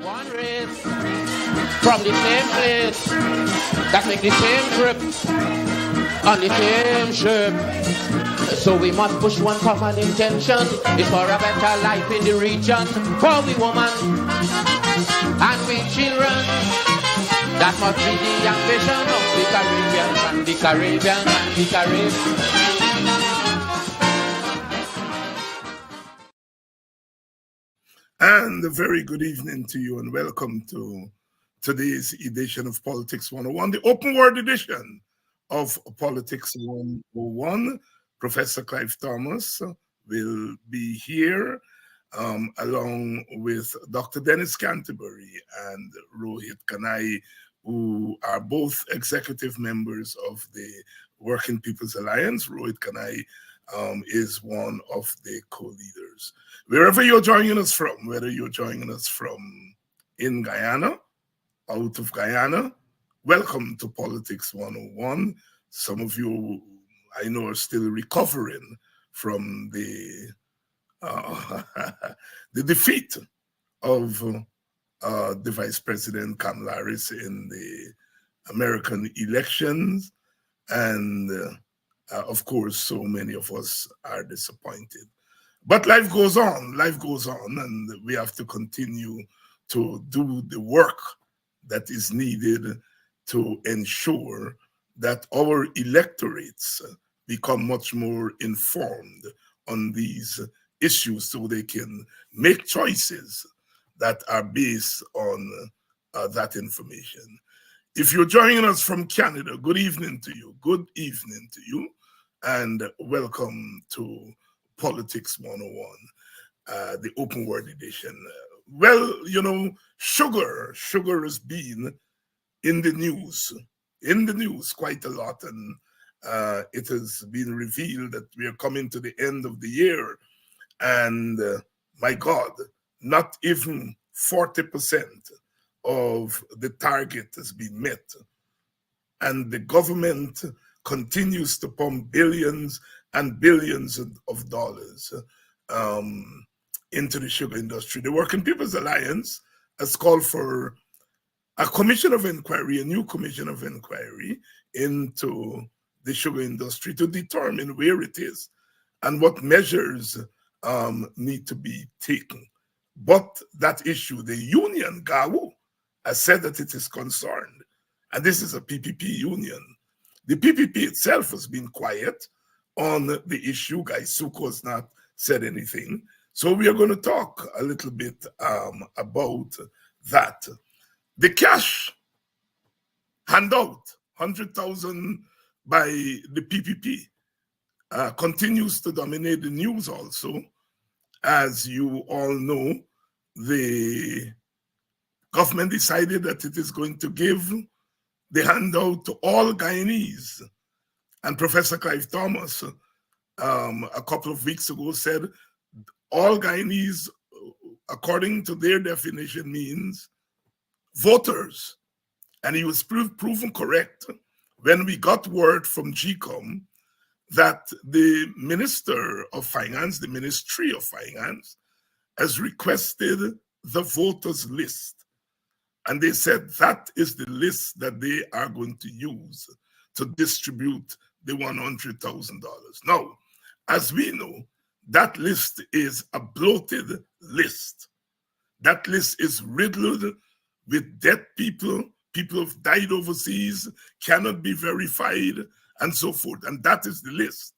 One race from the same place that make the same trip on the same ship. So we must push one common intention. It's for a better life in the region. For we women and we children. That must be the ambition of the Caribbean and the Caribbean and the Caribbean. And a very good evening to you and welcome to today's edition of Politics 101, the open word edition of Politics 101. Professor Clive Thomas will be here along with Dr. Dennis Canterbury and Rohit Kanhai, who are both executive members of the Working People's Alliance. Rohit Kanhai is one of the co-leaders. Wherever you're joining us from, whether you're joining us from in Guyana, out of Guyana, welcome to Politics 101. Some of you, I know, are still recovering from the the defeat of the Vice President Kamala Harris in the American elections. And of course, so many of us are disappointed. But life goes on, and we have to continue to do the work that is needed to ensure that our electorates become much more informed on these issues so they can make choices that are based on that information. If you're joining us from Canada, good evening to you. Good evening to you, and welcome to Politics 101, the open word edition. Well, you know, sugar has been in the news quite a lot, and it has been revealed that we are coming to the end of the year, and my God, not even 40% of the target has been met, and the government continues to pump billions and billions of dollars into the sugar industry. The Working People's Alliance has called for a commission of inquiry, a new commission of inquiry into the sugar industry to determine where it is and what measures need to be taken. But that issue, the union, GAWU, has said that it is concerned, and this is a PPP union. The PPP itself has been quiet on the issue. Guy Suko has not said anything. So we are going to talk a little bit about that. The cash handout, 100,000 by the PPP, continues to dominate the news also. As you all know, the government decided that it is going to give the handout to all Guyanese. And Professor Clive Thomas, a couple of weeks ago, said all Guyanese, according to their definition, means voters. And he was proven correct when we got word from GCOM that the Minister of Finance, the Ministry of Finance, has requested the voters list. And they said that is the list that they are going to use to distribute the $100,000. Now, as we know, that list is a bloated list. That list is riddled with dead people who've died overseas, cannot be verified, and so forth. And that is the list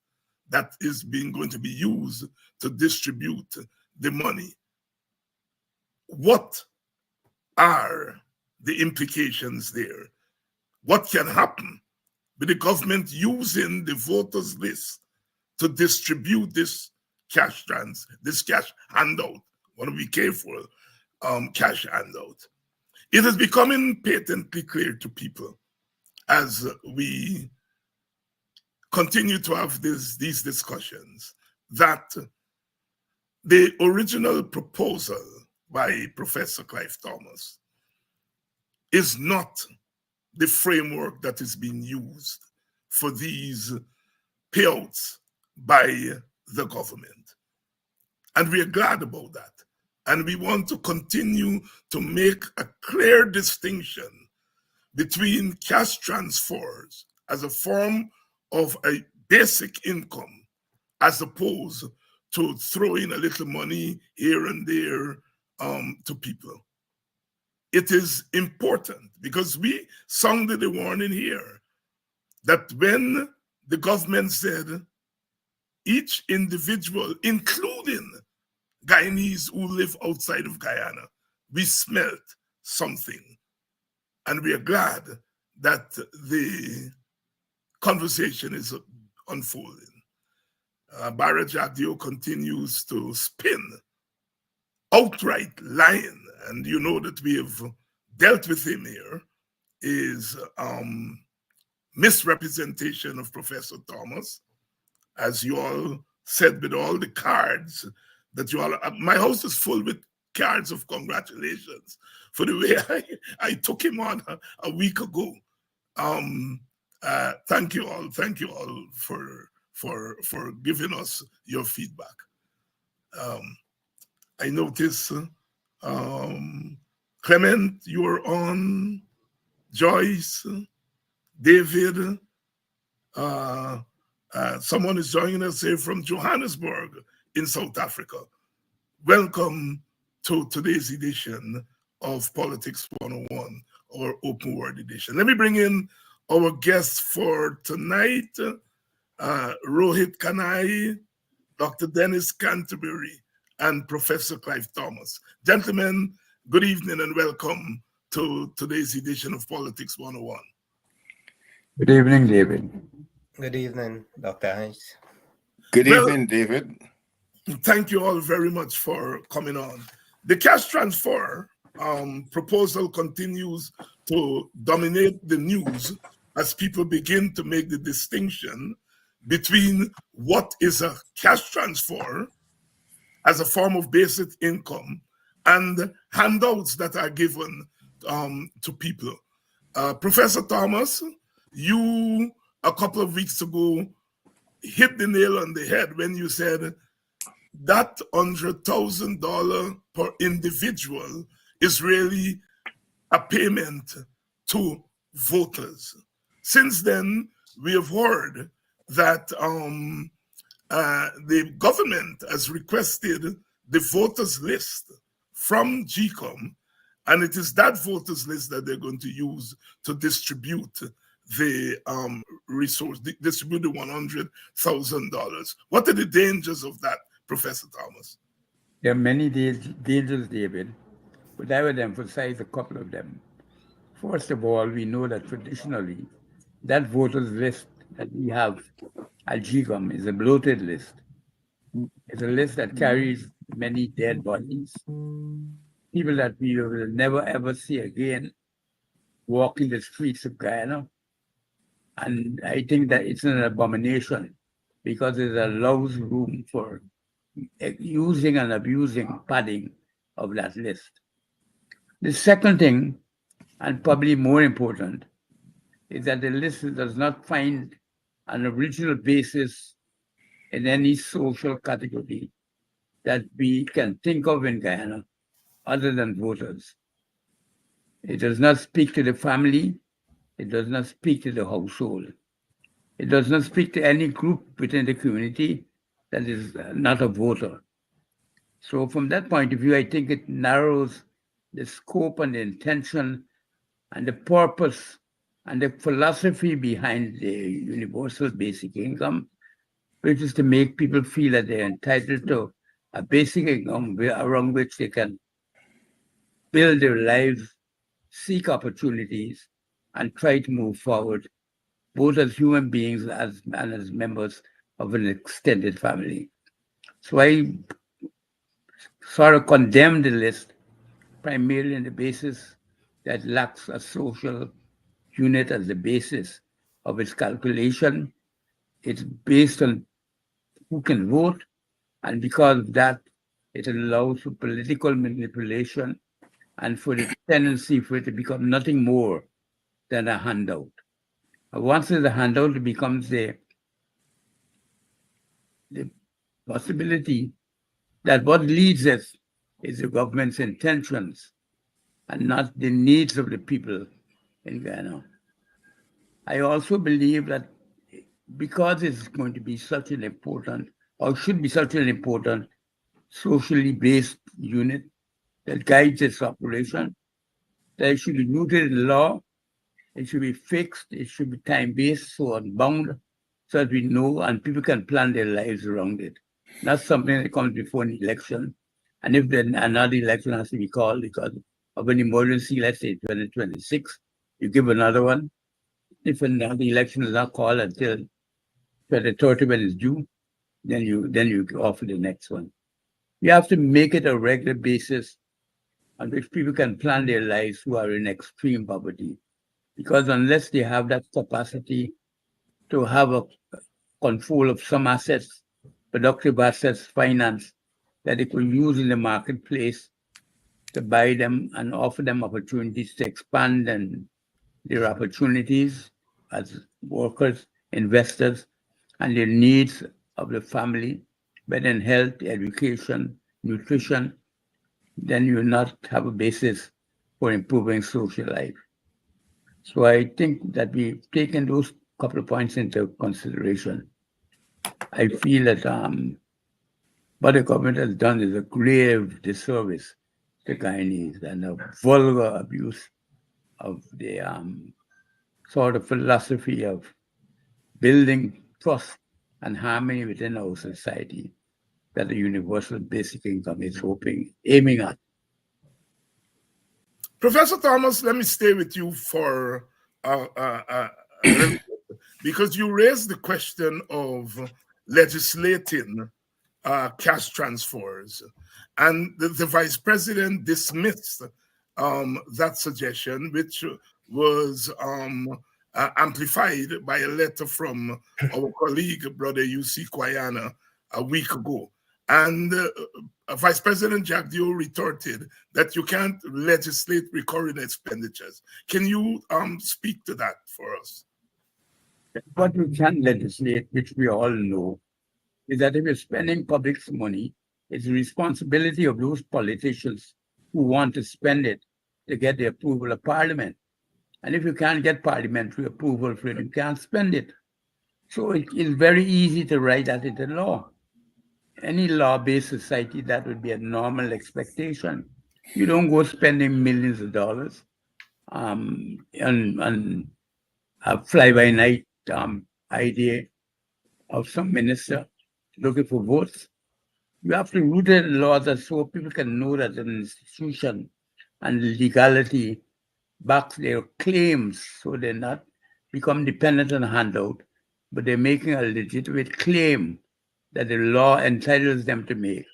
that is going to be used to distribute the money. What are the implications there? What can happen with the government using the voters list to distribute this cash handout? Want to be careful, cash handout. It is becoming patently clear to people as we continue to have these discussions that the original proposal by Professor Clive Thomas is not the framework that is being used for these payouts by the government. And we are glad about that. And we want to continue to make a clear distinction between cash transfers as a form of a basic income, as opposed to throwing a little money here and there to people. It is important because we sounded a warning here that when the government said each individual, including Guyanese who live outside of Guyana, we smelt something. And we are glad that the conversation is unfolding. Barra Jagdeo continues to spin, outright lying, and you know that we have dealt with him here, is misrepresentation of Professor Thomas. As you all said, with all the cards that you all, my house is full with cards of congratulations for the way I took him on a week ago. Thank you all for giving us your feedback. I notice Clement, you're on, Joyce, David, someone is joining us here from Johannesburg in South Africa. Welcome to today's edition of Politics 101, or Open Word edition. Let me bring in our guests for tonight, Rohit Kanhai, Dr. Dennis Canterbury, and Professor Clive Thomas. Gentlemen, good evening and welcome to today's edition of Politics 101. Good evening, David. Good evening, Dr. Hayes. Good evening, David. Thank you all very much for coming on. The cash transfer proposal continues to dominate the news as people begin to make the distinction between what is a cash transfer as a form of basic income and handouts that are given to people. Professor Thomas, you a couple of weeks ago hit the nail on the head when you said that $100,000 per individual is really a payment to voters. Since then, we have heard that the government has requested the voters list from GCOM, and it is that voters list that they're going to use to distribute the resource, distribute the $100,000. What are the dangers of that, Professor Thomas? There are many dangers, David, but I would emphasize a couple of them. First of all, we know that traditionally, that voters list that we have at GCOM is a bloated list. It's a list that carries many dead bodies, people that we will never ever see again walking the streets of Guyana. And I think that it's an abomination because it allows room for using and abusing padding of that list. The second thing, and probably more important, is that the list does not find an original basis in any social category that we can think of in Guyana other than voters. It does not speak to the family. It does not speak to the household. It does not speak to any group within the community that is not a voter. So from that point of view, I think it narrows the scope and the intention and the purpose and the philosophy behind the universal basic income, which is to make people feel that they're entitled to a basic income around which they can build their lives, seek opportunities, and try to move forward, both as human beings and as members of an extended family. So I sort of condemn the list primarily on the basis that lacks a social unit as the basis of its calculation. It's based on who can vote, and because of that, it allows for political manipulation and for the tendency for it to become nothing more than a handout. Once it's a handout, it becomes the possibility that what leads us is the government's intentions and not the needs of the people in Ghana. I also believe that because it's going to be such an important, or should be such an important, socially based unit that guides its operation, that it should be rooted in law, it should be fixed, it should be time-based, so unbound, so that we know and people can plan their lives around it. Not something that comes before an election. And if then another election has to be called because of an emergency, let's say 2026, you give another one. If another election is not called until 2030 when it's due, then you offer the next one. You have to make it a regular basis on which people can plan their lives who are in extreme poverty. Because unless they have that capacity to have a control of some assets, productive assets, finance, that they could use in the marketplace to buy them and offer them opportunities to expand and their opportunities as workers, investors, and their needs of the family, whether in health, education, nutrition, then you will not have a basis for improving social life. So I think that we've taken those couple of points into consideration. I feel that what the government has done is a grave disservice to Guyanese and a vulgar abuse of the sort of philosophy of building trust and harmony within our society that the universal basic income is aiming at. Professor Thomas, let me stay with you for because you raised the question of legislating cash transfers, and the vice president dismissed that suggestion, which was amplified by a letter from our colleague, Brother U.C. Kwayana, a week ago. And Vice President Jack Dio retorted that you can't legislate recurring expenditures. Can you speak to that for us? What we can legislate, which we all know, is that if you're spending public's money, it's the responsibility of those politicians who want to spend it to get the approval of Parliament. And if you can't get parliamentary approval for it, you can't spend it. So it is very easy to write that into law. Any law-based society, that would be a normal expectation. You don't go spending millions of dollars on a fly-by-night idea of some minister looking for votes. You have to root it in law that so people can know that an institution and legality backs their claims, so they're not become dependent on a handout, but they're making a legitimate claim that the law entitles them to make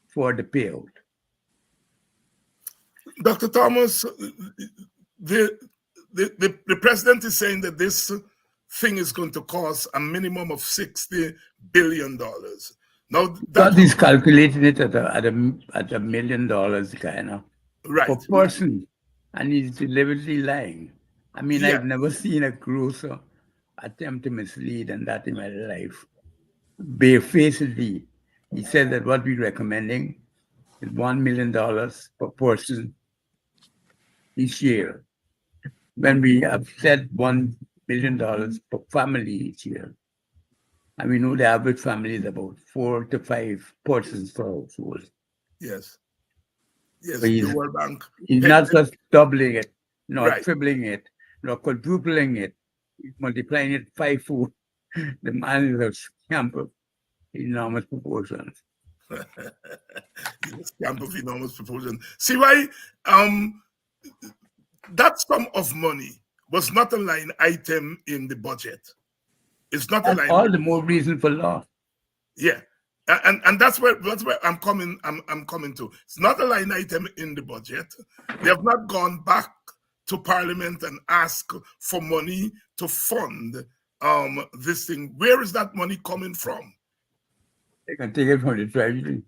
for the payout. Dr. Thomas, the president is saying that this thing is going to cost a minimum of $60 billion. Now that is calculating it at $1 million kind of right per person, and he's deliberately lying. I mean, yeah. I've never seen a grosser attempt to mislead than that in my life. Barefacedly, he said that what we're recommending is $1 million per person each year, when we have said $1 million per family each year. And we know the average family is about 4 to 5 persons per household. Yes. Yes, so the World Bank. He's not just doubling it, not right. tripling it, not quadrupling it, he's multiplying it fivefold. The man is a scamp of enormous proportions. Scamp of enormous proportions. See why that sum of money was not a line item in the budget. It's not a line. All the more reason for law. Yeah, and that's where I'm coming. I'm coming to. It's not a line item in the budget. They have not gone back to Parliament and asked for money to fund this thing. Where is that money coming from? They can take it from the Treasury.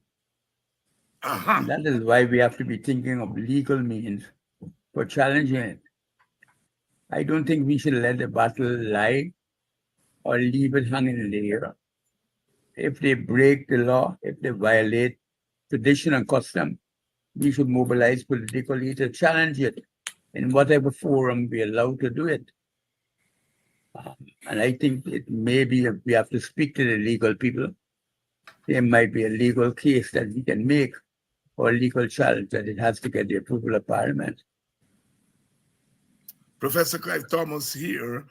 And that is why we have to be thinking of legal means for challenging it. I don't think we should let the battle lie or leave it hanging in the air. If they break the law, if they violate tradition and custom, we should mobilize politically to challenge it in whatever forum we're allowed to do it. And I think it may be we have to speak to the legal people. There might be a legal case that we can make or a legal challenge that it has to get the approval of Parliament. Professor Clive Thomas here,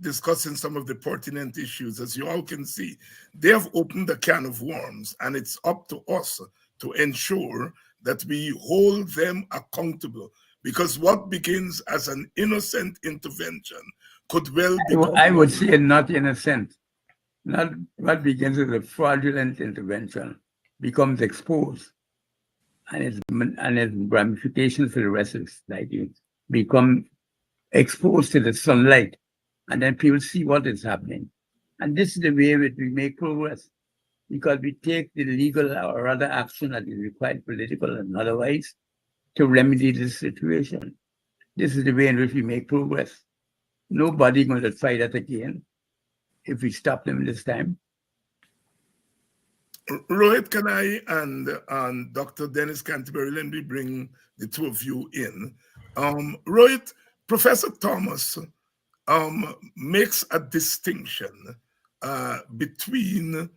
discussing some of the pertinent issues. As you all can see, they have opened a can of worms, and it's up to us to ensure that we hold them accountable, because what begins as an innocent intervention could well become... I would say not innocent. Not what begins as a fraudulent intervention becomes exposed, and its ramifications for the rest of society become exposed to the sunlight, and then people see what is happening. And this is the way that we make progress, because we take the legal or other action that is required, political and otherwise, to remedy this situation. This is the way in which we make progress. Nobody going to try that again if we stop them this time. Rohit Kanhai and Dr. Dennis Canterbury, let me bring the two of you in. Rohit, Professor Thomas makes a distinction between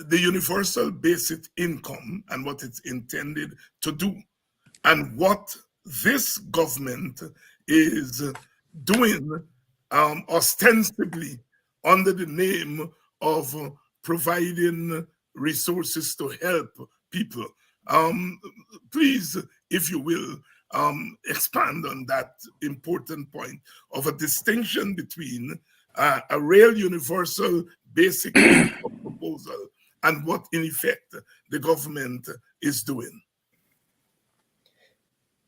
the universal basic income and what it's intended to do, and what this government is doing ostensibly under the name of providing resources to help people. Please, if you will, expand on that important point of a distinction between a real universal basic income proposal and what, in effect, the government is doing.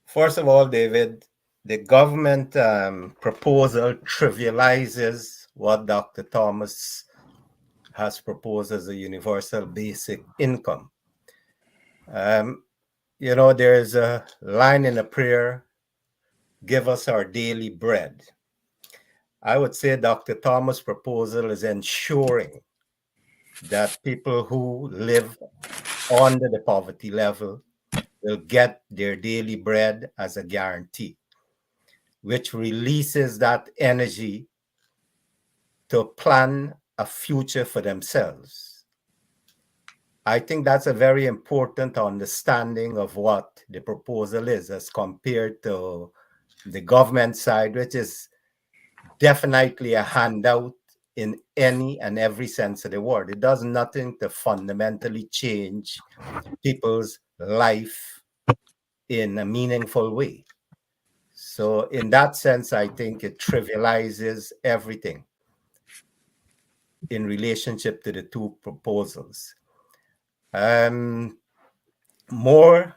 First of all, David, the government proposal trivializes what Dr. Thomas has proposed as a universal basic income. You know, there's a line in a prayer, give us our daily bread. I would say Dr. Thomas' proposal is ensuring that people who live under the poverty level will get their daily bread as a guarantee, which releases that energy to plan a future for themselves. I think that's a very important understanding of what the proposal is as compared to the government side, which is definitely a handout in any and every sense of the word. It does nothing to fundamentally change people's life in a meaningful way. So in that sense, I think it trivializes everything in relationship to the two proposals. More,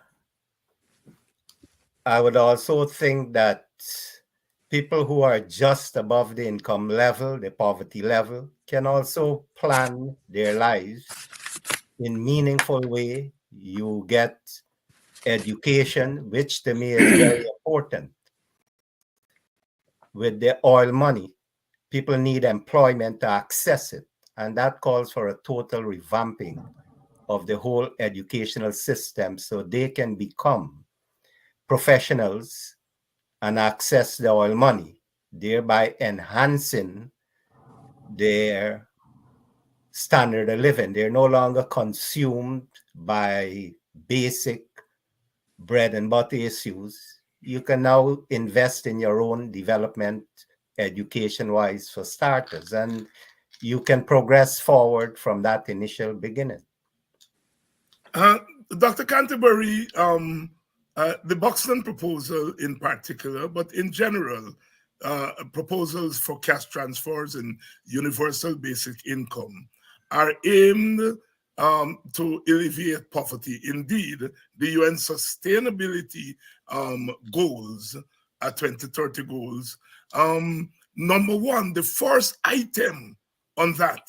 I would also think that people who are just above the income level, the poverty level, can also plan their lives in meaningful way. You get education, which to me is very important. With the oil money, people need employment to access it, and that calls for a total revamping of the whole educational system so they can become professionals and access the oil money, thereby enhancing their standard of living. They're no longer consumed by basic bread and butter issues. You can now invest in your own development, education-wise for starters, and you can progress forward from that initial beginning. Dr. Canterbury, the Buxton proposal in particular, but in general, proposals for cash transfers and universal basic income are aimed to alleviate poverty. Indeed, the UN Sustainability Goals, 2030 goals, number one, the first item on that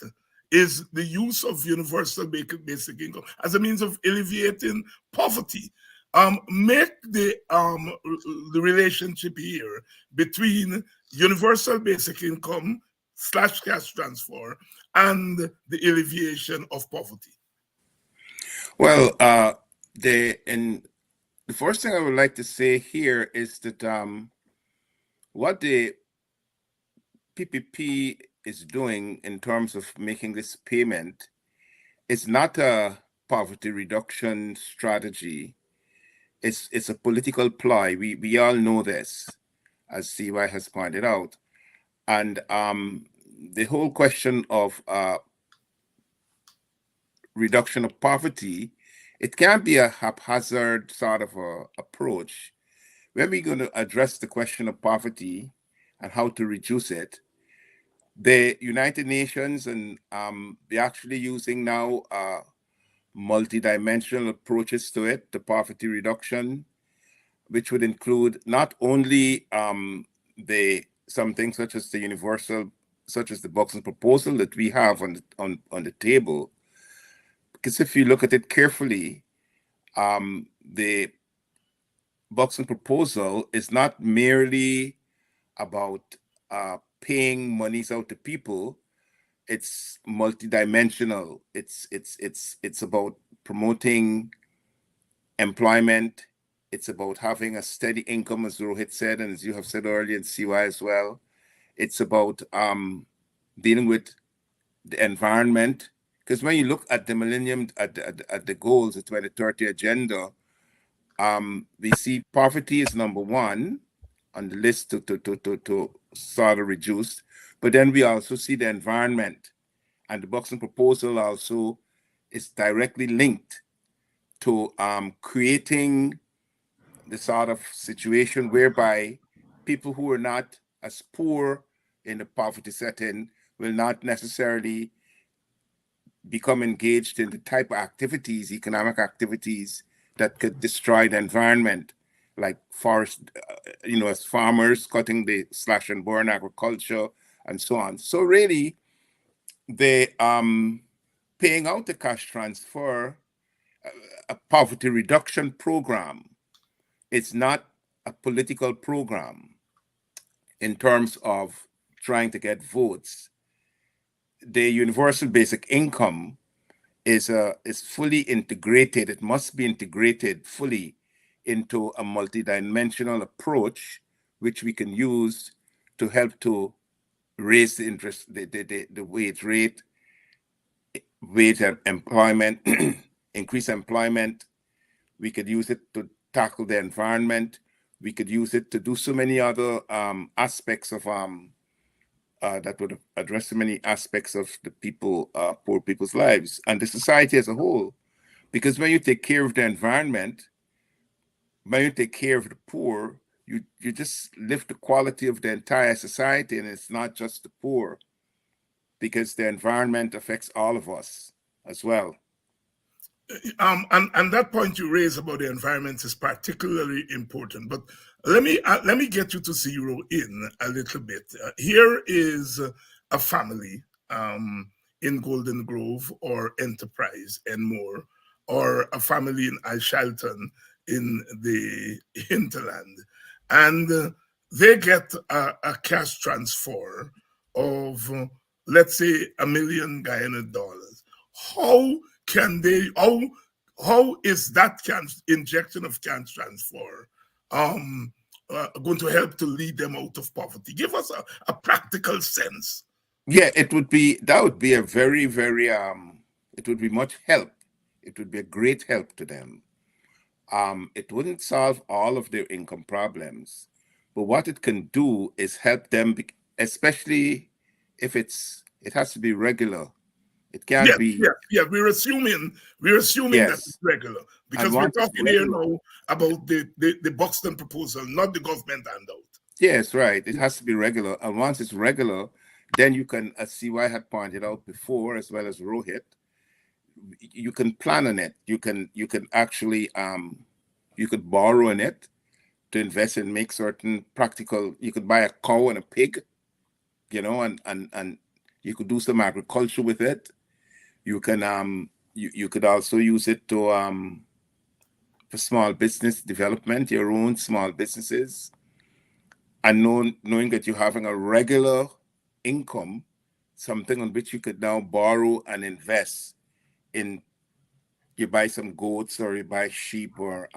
is the use of universal basic income as a means of alleviating poverty. Make the relationship here between universal basic income / cash transfer and the alleviation of poverty. Well, and the first thing I would like to say here is that what the PPP is doing in terms of making this payment is not a poverty reduction strategy. It's a political ploy. We all know this, as CY has pointed out. And the whole question of reduction of poverty, it can't be a haphazard sort of a approach. When we're going to address the question of poverty and how to reduce it, the United Nations and they're actually using now multidimensional approaches to it, the poverty reduction, which would include not only some things such as the universal, such as the Buxton proposal that we have on the table. Because if you look at it carefully, the Buxton proposal is not merely about paying monies out to people. It's multidimensional. It's about promoting employment. It's about having a steady income, as Rohit said, and as you have said earlier, and CY as well. It's about dealing with the environment. Because when you look at the millennium, at the goals, the 2030 agenda, we see poverty is number one on the list to sort of reduce. But then we also see the environment. And the Buxton proposal also is directly linked to creating the sort of situation whereby people who are not as poor in the poverty setting will not necessarily become engaged in the type of activities, economic activities that could destroy the environment, like forest, as farmers cutting the slash and burn agriculture and so on. So really, the paying out the cash transfer, a poverty reduction program, it's not a political program in terms of trying to get votes. The universal basic income is fully integrated. It must be integrated fully into a multidimensional approach, which we can use to help to raise the interest, the wage rate, wage and employment, increase employment. We could use it to tackle the environment. We could use it to do so many other aspects of that would address so many aspects of the people, poor people's lives and the society as a whole. Because when you take care of the environment, when you take care of the poor, you just lift the quality of the entire society, and it's not just the poor, because the environment affects all of us as well. And that point you raise about the environment is particularly important. But let me get you to zero in a little bit. Here is a family in Golden Grove or Enterprise and more, or a family in Alshalton in the hinterland, and they get a cash transfer of let's say $1 million Guyana dollars. How can they? How is that injection of cash transfer going to help to lead them out of poverty? Give us a practical sense. Yeah, that would be a very, very it would be much help. It would be a great help to them. It wouldn't solve all of their income problems, but what it can do is help them, especially if it has to be regular. It can't be. Yeah. We're assuming that it's regular, because we're talking here now about the Buxton proposal, not the government handout. Yes, right. It has to be regular, and once it's regular, then you can, as CY had pointed out before, as well as Rohit, you can plan on it. You can actually you could borrow in it to invest and make certain practical. You could buy a cow and a pig, and you could do some agriculture with it. You can you could also use it to for small business development, your own small businesses, and knowing that you're having a regular income, something on which you could now borrow and invest in you buy some goats or you buy sheep or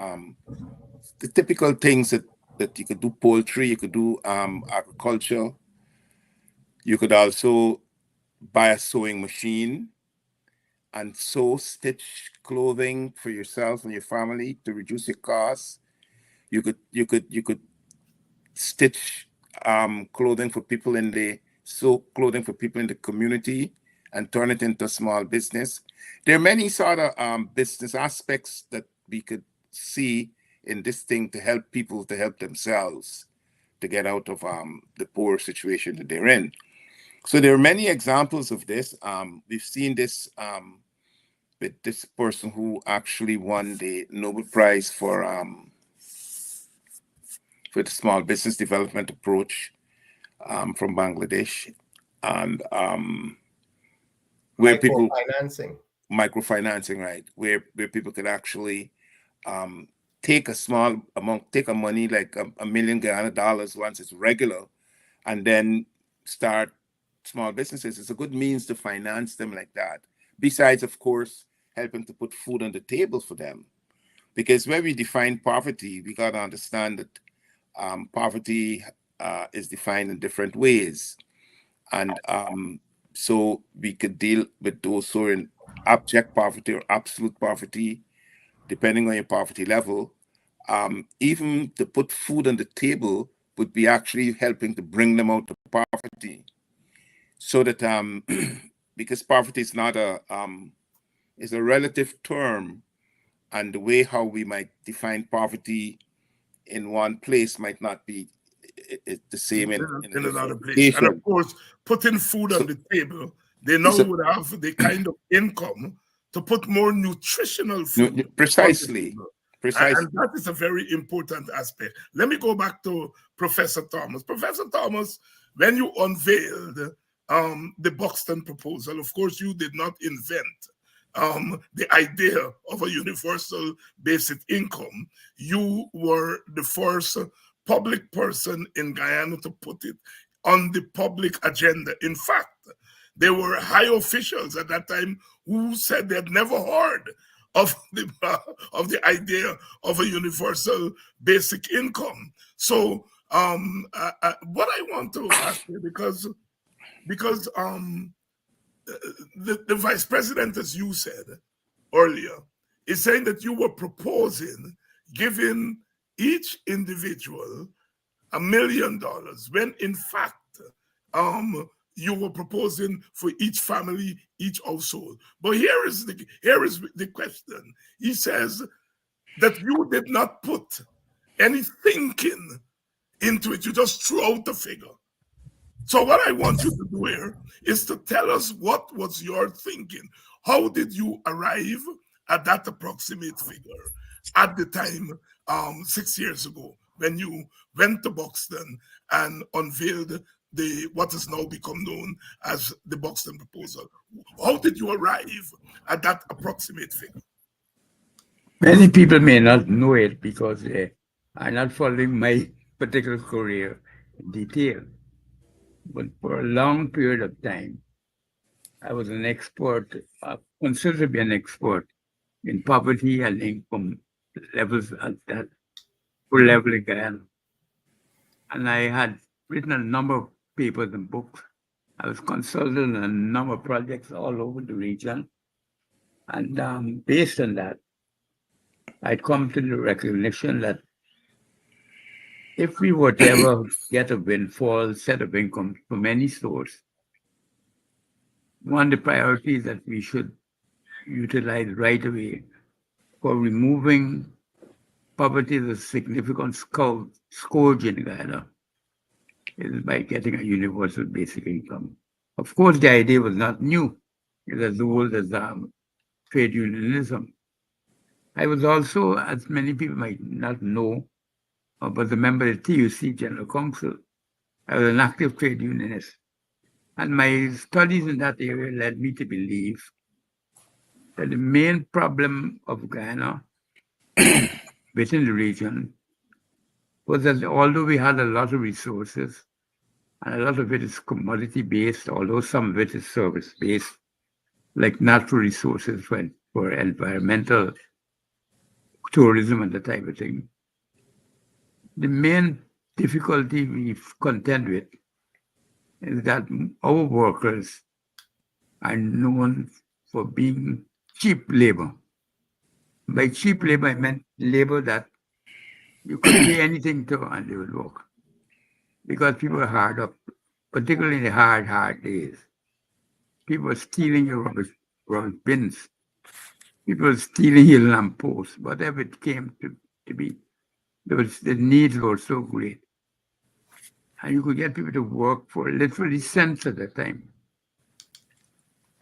the typical things that you could do. Poultry, you could do agriculture. You could also buy a sewing machine and stitch clothing for yourself and your family to reduce your costs. You could stitch clothing for people in the community and turn it into a small business. There are many sort of business aspects that we could see in this thing to help people to help themselves to get out of the poor situation that they're in. So there are many examples of this. We've seen this with this person who actually won the Nobel Prize for the small business development approach from Bangladesh, and where people microfinancing, right? Where people could actually take a small amount, take a money like $1 million Guyana once it's regular, and then start small businesses. It's a good means to finance them like that. Besides, of course, helping to put food on the table for them. Because when we define poverty, we got to understand that poverty is defined in different ways. And so we could deal with those who are in abject poverty or absolute poverty, depending on your poverty level. Even to put food on the table would be actually helping to bring them out of poverty. So that because poverty is not is a relative term, and the way how we might define poverty in one place might not be the same in another place. And of course, putting food on the table, they now would have the kind of income to put more nutritional food. Precisely. And that is a very important aspect. Let me go back to Professor Thomas. Professor Thomas, when you unveiled the Buxton proposal, of course, you did not invent the idea of a universal basic income. You were the first public person in Guyana to put it on the public agenda. In fact, there were high officials at that time who said they had never heard of the idea of a universal basic income. So what I want to ask you, because the vice president, as you said earlier, is saying that you were proposing giving each individual $1 million, when in fact you were proposing for each family, each household. But here is the question. He says that you did not put any thinking into it. You just threw out the figure. So what I want you to do here is to tell us what was your thinking. How did you arrive at that approximate figure at the time 6 years ago when you went to Buxton and unveiled what has now become known as the Buxton proposal? How did you arrive at that approximate figure? Many people may not know it because they are not following my particular career in detail. But for a long period of time, I was an expert, considered to be an expert in poverty and income levels at that full level in Guyana. And I had written a number of papers and books. I was consulted on a number of projects all over the region. And based on that, I'd come to the recognition that if we were to ever get a windfall set of income from any source, one of the priorities that we should utilize right away for removing poverty as a significant scourge in Guyana is by getting a universal basic income. Of course, the idea was not new. It was as old as trade unionism. I was also, as many people might not know, was a member of the TUC General Council. I was an active trade unionist. And my studies in that area led me to believe that the main problem of Guyana within the region was that although we had a lot of resources, and a lot of it is commodity-based, although some of it is service-based, like natural resources, when for environmental tourism and that type of thing. The main difficulty we contend with is that our workers are known for being cheap labor. By cheap labor, I meant labor that you could pay anything to and they would work. Because people are hard up, particularly in the hard days. People are stealing your rubbish bins. People are stealing your lampposts, whatever it came to be. The needs were so great. And you could get people to work for literally cents at a time.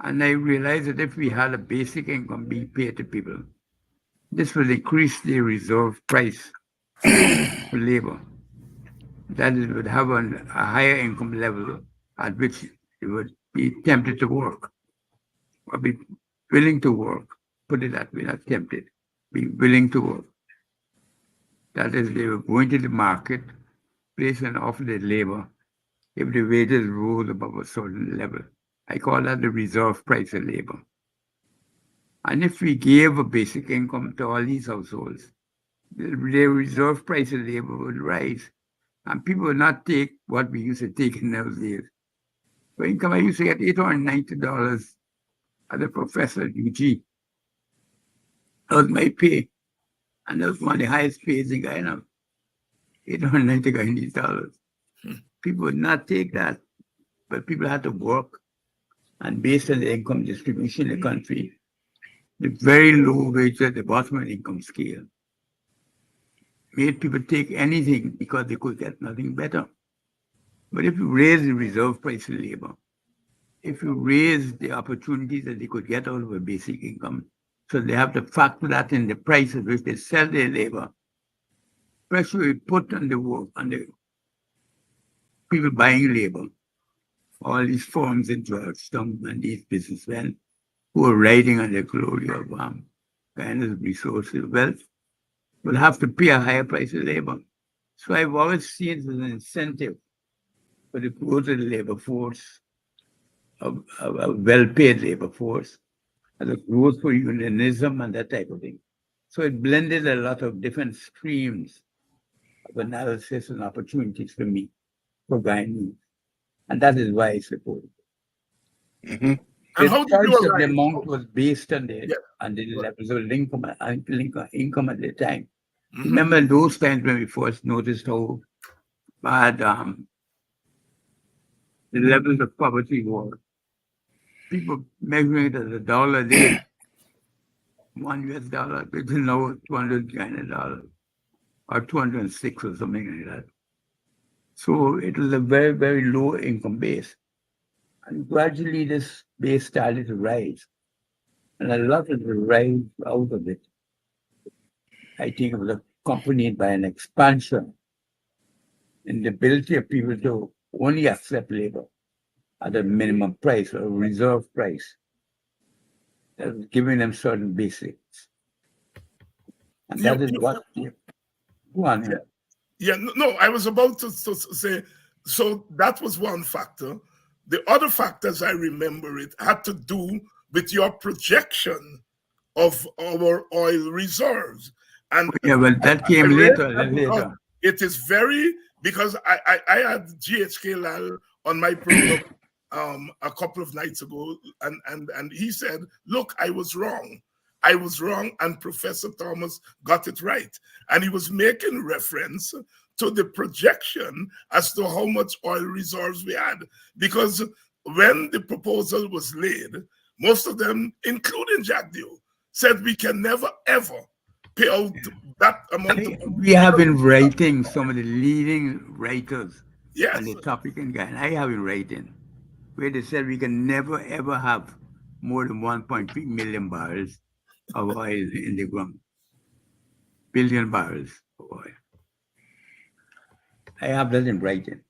And I realized that if we had a basic income being paid to people, this would increase the reserve price for labor. That it would have a higher income level at which they would be tempted to work or be willing to work. Put it that way, not tempted, be willing to work. That is, they were going to the market, place and offer their labor if the wages rose above a certain level. I call that the reserve price of labor. And if we gave a basic income to all these households, the reserve price of labor would rise. And people would not take what we used to take in those days. For income, I used to get $890 as a professor at UG. That was my pay. And that was one of the highest pays in Guyana. $890 Guyanese. People would not take that. But people had to work. And based on the income distribution in the country, the very low wage at the bottom of the income scale made people take anything because they could get nothing better. But if you raise the reserve price of labor, if you raise the opportunities that they could get out of a basic income, so they have to factor that in the price at which they sell their labor, pressure you put on the work, on the people buying labor, all these firms in Georgetown and these businessmen who are riding on the glory of kind of resources, wealth, will have to pay a higher price of labor. So I've always seen it as an incentive for the growth of the labor force, a well-paid labor force, as a growth for unionism and that type of thing. So it blended a lot of different streams of analysis and opportunities for me, for Guyanese. And that is why I support it. Mm-hmm. The choice of the amount was based on the levels of income at the time. Mm-hmm. Remember those times when we first noticed how bad the levels of poverty were. People measuring it as $1 a day, $1 US, which is now $200 or 206 or something like that. So it was a very, very low income base. And gradually this base started to rise. And a lot of the rise out of it, I think it was accompanied by an expansion in the ability of people to only accept labor at a minimum price or a reserve price that was giving them certain basics. And that is what... Go on here. Yeah, no, I was about to say, so that was one factor. The other factors, I remember it, had to do with your projection of our oil reserves. And yeah, well, that came later. It is very, because I had GHK Lal on my program a couple of nights ago, and he said, look, I was wrong. I was wrong, and Professor Thomas got it right. And he was making reference to the projection as to how much oil reserves we had. Because when the proposal was laid, most of them, including Jack Dew, said we can never, ever pay out that amount. We have in writing some of the leading writers yes. on the topic in Ghana. I have in writing where they said we can never, ever have more than 1.3 million barrels of oil in the ground. Billion barrels of oil. I have that in writing.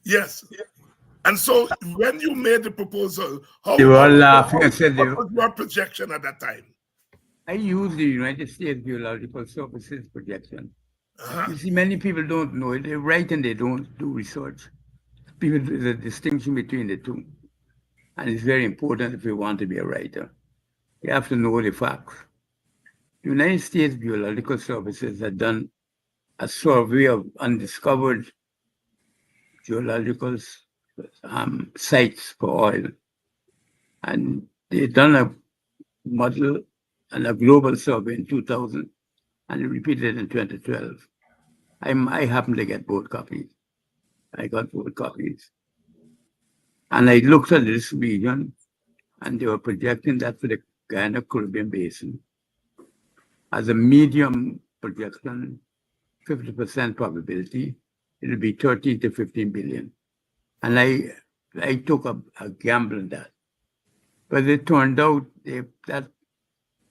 Yes. And so when you made the proposal, they were all laughing and said, what was your projection at that time? I used the United States Geological Services projection. You see, many people don't know it. They write and they don't do research. There's a distinction between the two. And it's very important if you want to be a writer. You have to know the facts. The United States Geological Services had done a survey of undiscovered geological sites for oil. And they done a model and a global survey in 2000 and repeated in 2012. I happen to get both copies. I got both copies. And I looked at this region and they were projecting that for the Guyana Caribbean Basin as a medium projection, 50% probability, it'll be 13 to 15 billion. And I took a gamble on that. But it turned out that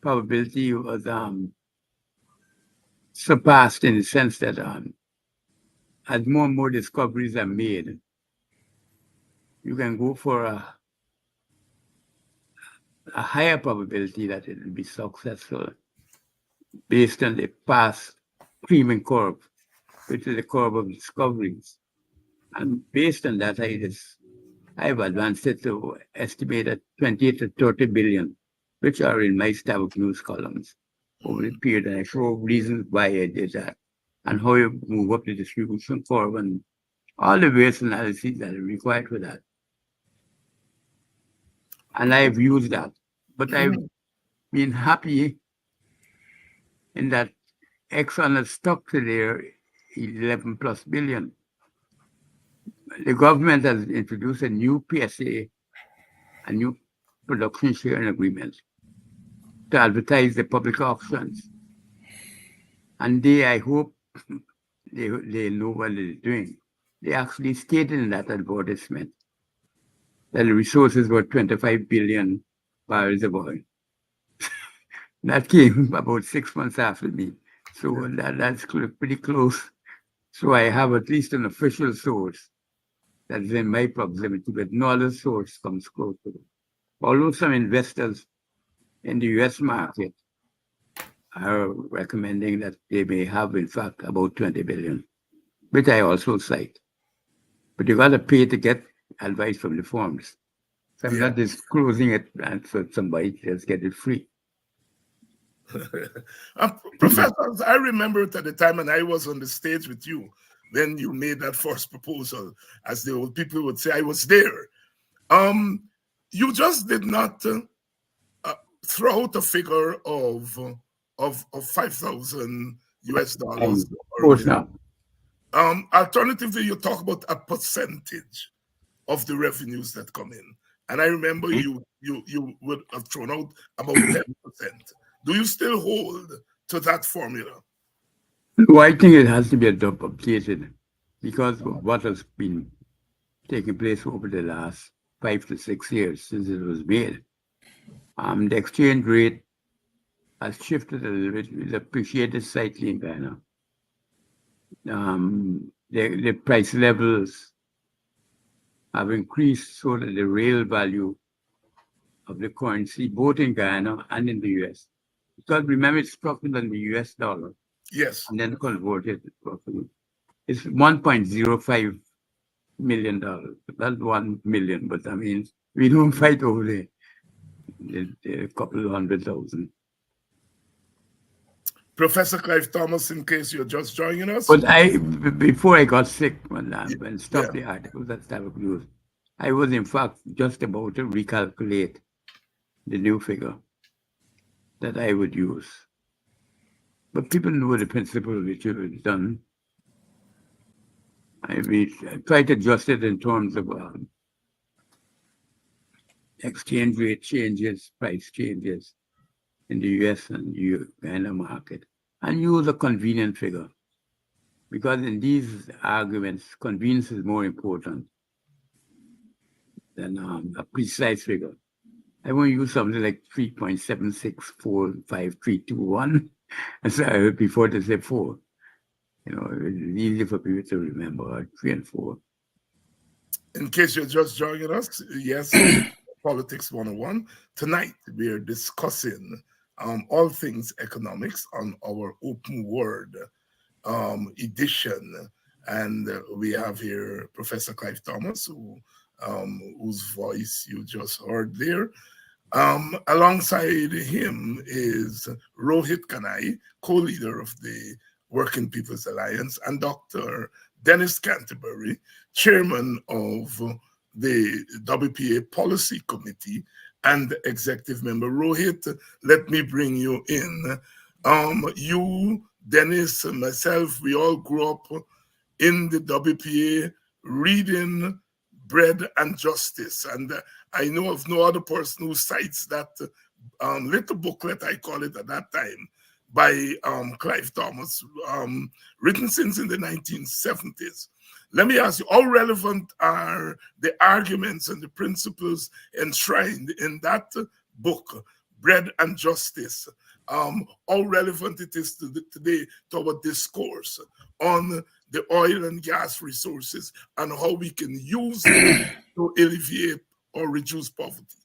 probability was surpassed in the sense that as more and more discoveries are made, you can go for a higher probability that it will be successful based on the past creaming curve, which is the curve of discoveries. And based on that, I've advanced it to estimate at 20 to 30 billion, which are in my Starbuck News columns over the period. And I show reasons why I did that and how you move up the distribution curve and all the various analyses that are required for that. And I've used that. But I've been happy in that Exxon has stuck to their 11 plus billion. The government has introduced a new PSA, a new production sharing agreement to advertise the public auctions. And I hope they know what they're doing. They actually stated in that advertisement that the resources were 25 billion barrels of oil. That came about 6 months after me. So that's pretty close. So I have at least an official source that's in my proximity, but no other source comes close to it. Although some investors in the US market are recommending that they may have, in fact, about 20 billion, which I also cite. But you got to pay to get advice from the firms. So I'm not disclosing it and so somebody just get it free. Professors, I remember it at the time, and I was on the stage with you when you made that first proposal. As the old people would say, I was there. You just did not throw out a figure of 5,000 US dollars. Of course not. Alternatively, you talk about a percentage of the revenues that come in. And I remember you would have thrown out about 10%. Do you still hold to that formula? Well, I think it has to be updated because of what has been taking place over the last 5 to 6 years since it was made. The exchange rate has shifted a little bit. It's appreciated slightly in Ghana. The price levels have increased so that the real value of the currency, both in Ghana and in the US, because remember it's structured on the US dollar. Yes. And then converted properly. It's $1.05 million. Not 1 million, but I mean, we don't fight over the couple of 100,000. Professor Clive Thomas, in case you're just joining us. But before I got sick and stopped the articles at Starbuck News, I was in fact just about to recalculate the new figure that I would use. But people know the principle which is done. I try to adjust it in terms of exchange rate changes, price changes in the US and Ghana market, and use a convenient figure. Because in these arguments, convenience is more important than a precise figure. I won't use something like 3.7645321. And so I heard before they say 4. You know, it's easy for people to remember 3 and 4. In case you're just joining us, yes, Politics 101. Tonight we are discussing all things economics on our Open Word edition. And we have here Professor Clive Thomas, whose voice you just heard there. Alongside him is Rohit Kanhai, co-leader of the Working People's Alliance, and Dr. Dennis Canterbury, chairman of the WPA Policy Committee and executive member. Rohit, let me bring you in. You, Dennis, and myself, we all grew up in the WPA reading Bread and Justice. And I know of no other person who cites that little booklet, I call it at that time, by Clive Thomas, written since in the 1970s. Let me ask you, how relevant are the arguments and the principles enshrined in that book, Bread and Justice? How relevant it is today to our discourse on the oil and gas resources and how we can use them to alleviate or reduce poverty?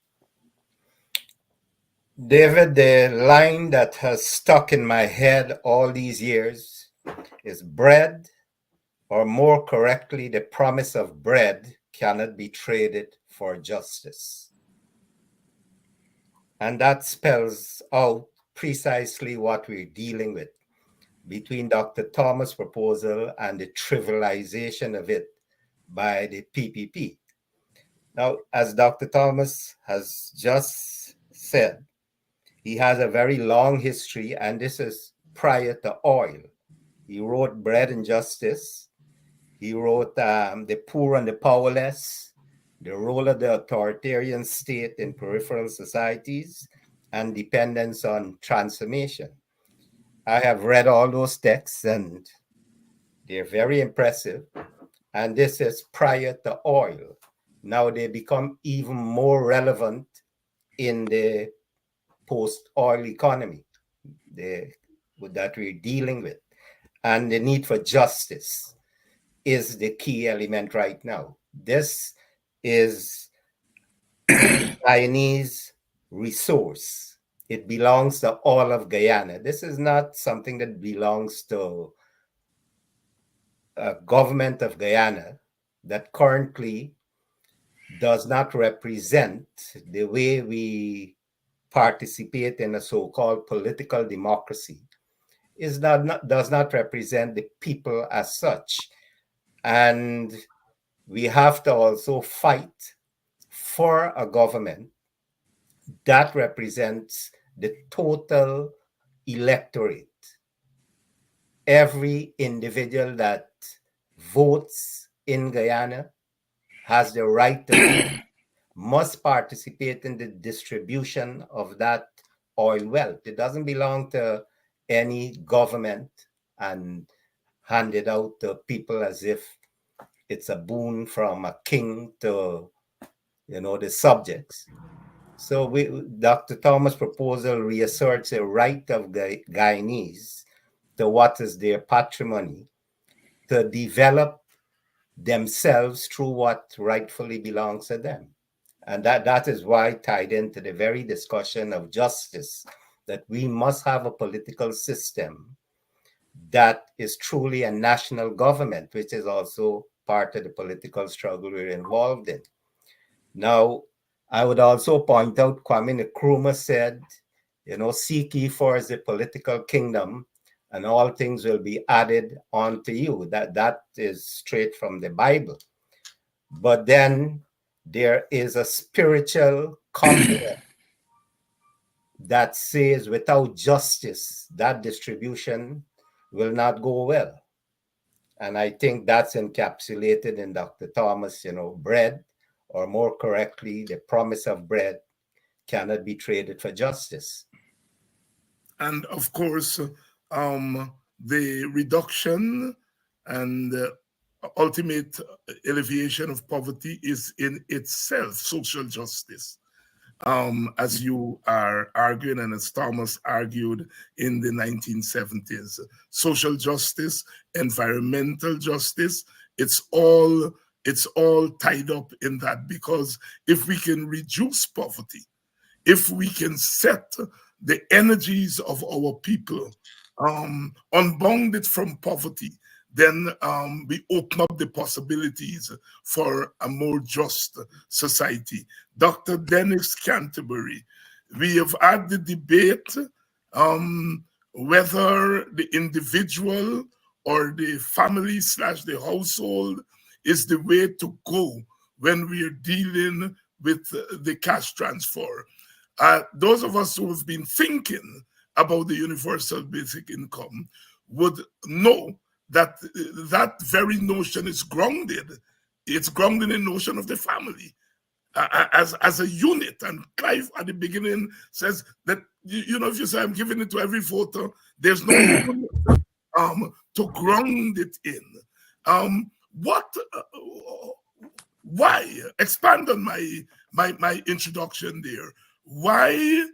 David, the line that has stuck in my head all these years is bread, or more correctly, the promise of bread cannot be traded for justice. And that spells out precisely what we're dealing with between Dr. Thomas' proposal and the trivialization of it by the PPP. Now, as Dr. Thomas has just said, he has a very long history, and this is prior to oil. He wrote Bread and Justice. He wrote The Poor and the Powerless, The Role of the Authoritarian State in Peripheral Societies, and Dependence on Transformation. I have read all those texts, and they're very impressive. And this is prior to oil. Now they become even more relevant in the post-oil economy that we're dealing with. And the need for justice is the key element right now. This is a Guyanese resource. It belongs to all of Guyana. This is not something that belongs to a government of Guyana that currently does not represent the way we participate in a so-called political democracy. Does not represent the people as such. And we have to also fight for a government that represents the total electorate. Every individual that votes in Guyana has the right to vote, must participate in the distribution of that oil wealth. It doesn't belong to any government and handed out to people as if it's a boon from a king to, the subjects. So Dr. Thomas' proposal reasserts a right of Guyanese to what is their patrimony, to develop themselves through what rightfully belongs to them. And that is why, tied into the very discussion of justice, that we must have a political system that is truly a national government, which is also part of the political struggle we're involved in. Now, I would also point out, Kwame Nkrumah said, seek ye first the political kingdom, and all things will be added unto you. That is straight from the Bible. But then there is a spiritual component that says without justice, that distribution will not go well. And I think that's encapsulated in Dr. Thomas, bread, or more correctly, the promise of bread cannot be traded for justice. And of course, the reduction and ultimate alleviation of poverty is in itself social justice. As you are arguing, and as Thomas argued in the 1970s, social justice, environmental justice, it's all tied up in that, because if we can reduce poverty, if we can set the energies of our people unbounded from poverty, then we open up the possibilities for a more just society. Dr. Dennis Canterbury, we have had the debate whether the individual or the family / the household is the way to go when we are dealing with the cash transfer. Those of us who have been thinking about the universal basic income would know that that very notion is grounded. It's grounded in the notion of the family as a unit. And Clive at the beginning says that, you know, if you say I'm giving it to every voter, there's no unit to ground it in. Why? Expand on my introduction there. Why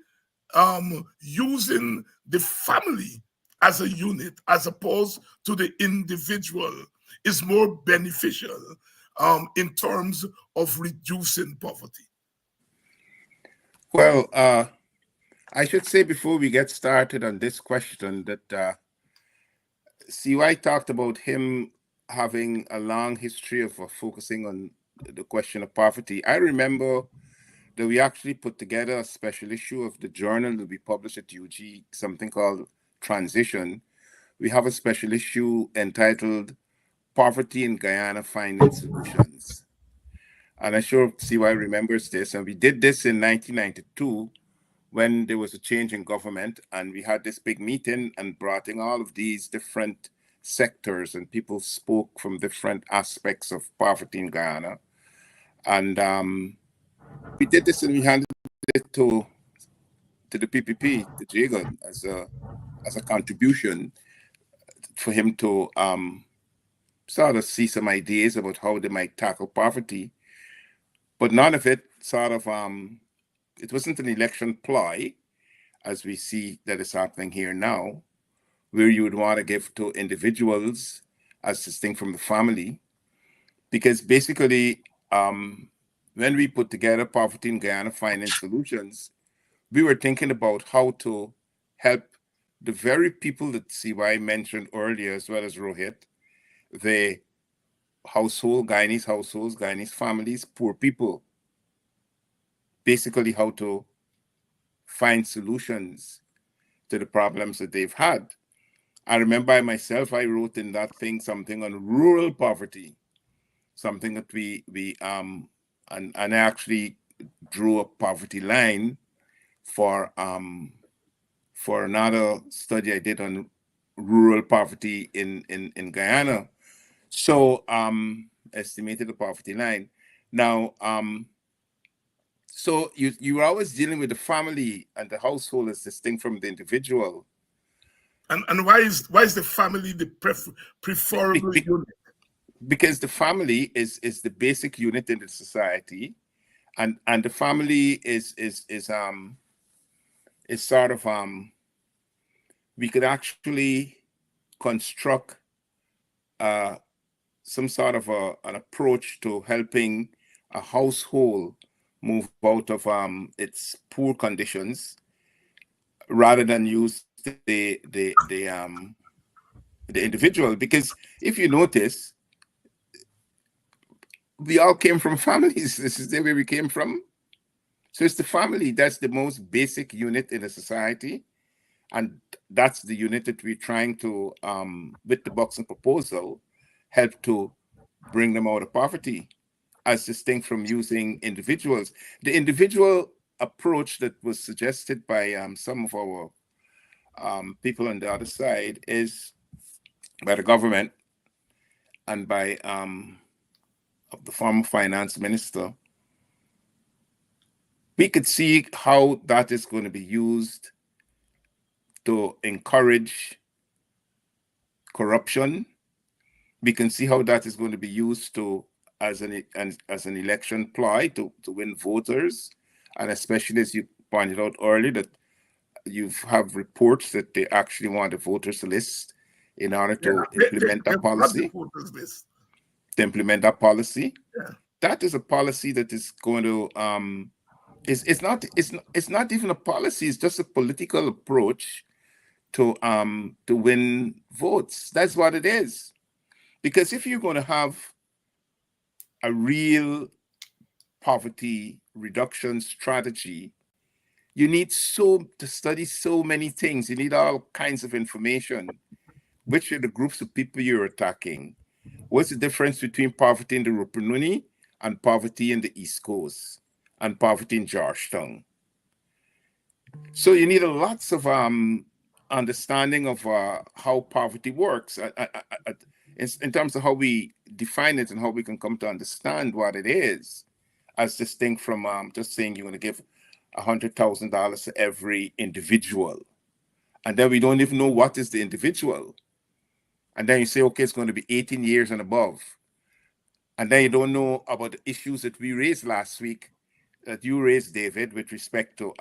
using the family as a unit as opposed to the individual is more beneficial in terms of reducing poverty? Well, I should say before we get started on this question that CY talked about him having a long history of focusing on the question of poverty. I remember that we actually put together a special issue of the journal that we published at UG, something called Transition. We have a special issue entitled Poverty in Guyana Finding Solutions. And I'm sure CY remembers this. And we did this in 1992 when there was a change in government, and we had this big meeting and brought in all of these different sectors, and people spoke from different aspects of poverty in Guyana. And we did this, and we handed it to the PPP, to Jagan, as a contribution for him to sort of see some ideas about how they might tackle poverty. But none of it sort of, it wasn't an election ploy, as we see that is happening here now, where you would want to give to individuals as distinct from the family. Because basically, when we put together Poverty in Guyana Finding Solutions, we were thinking about how to help the very people that CY mentioned earlier, as well as Rohit, the Guyanese households, Guyanese families, poor people, basically how to find solutions to the problems that they've had. I remember myself, I wrote in that thing something on rural poverty, something that and I actually drew a poverty line for another study I did on rural poverty in Guyana. So estimated the poverty line. Now, so you are always dealing with the family and the household as distinct from the individual. And why is the family the preferable unit? Because the family is the basic unit in the society, and the family is sort of we could actually construct some sort of an approach to helping a household move out of its poor conditions, rather than use the individual. Because if you notice, we all came from families. This is the way we came from. So it's the family that's the most basic unit in a society. And that's the unit that we're trying to, with the Buxton proposal, help to bring them out of poverty, as distinct from using individuals. The individual approach that was suggested by some of our people on the other side is by the government and by the former finance minister. We could see how that is going to be used to encourage corruption. We can see how that is going to be used to as an election ploy to win voters, and especially, as you pointed out earlier, that you have reports that they actually want a voters list in order to implement that policy. To implement that policy, that is a policy that is going to it's not even a policy. It's just a political approach to win votes. That's what it is. Because if you're going to have a real poverty reduction strategy, you need to study so many things. You need all kinds of information. Which are the groups of people you're attacking? What's the difference between poverty in the Rupununi and poverty in the East Coast and poverty in Georgetown? So you need lots of understanding of how poverty works in terms of how we define it and how we can come to understand what it is, as distinct from just saying you're going to give $100,000 to every individual. And then we don't even know what is the individual. And then you say, okay, it's going to be 18 years and above. And then you don't know about the issues that we raised last week, that you raised, David, with respect to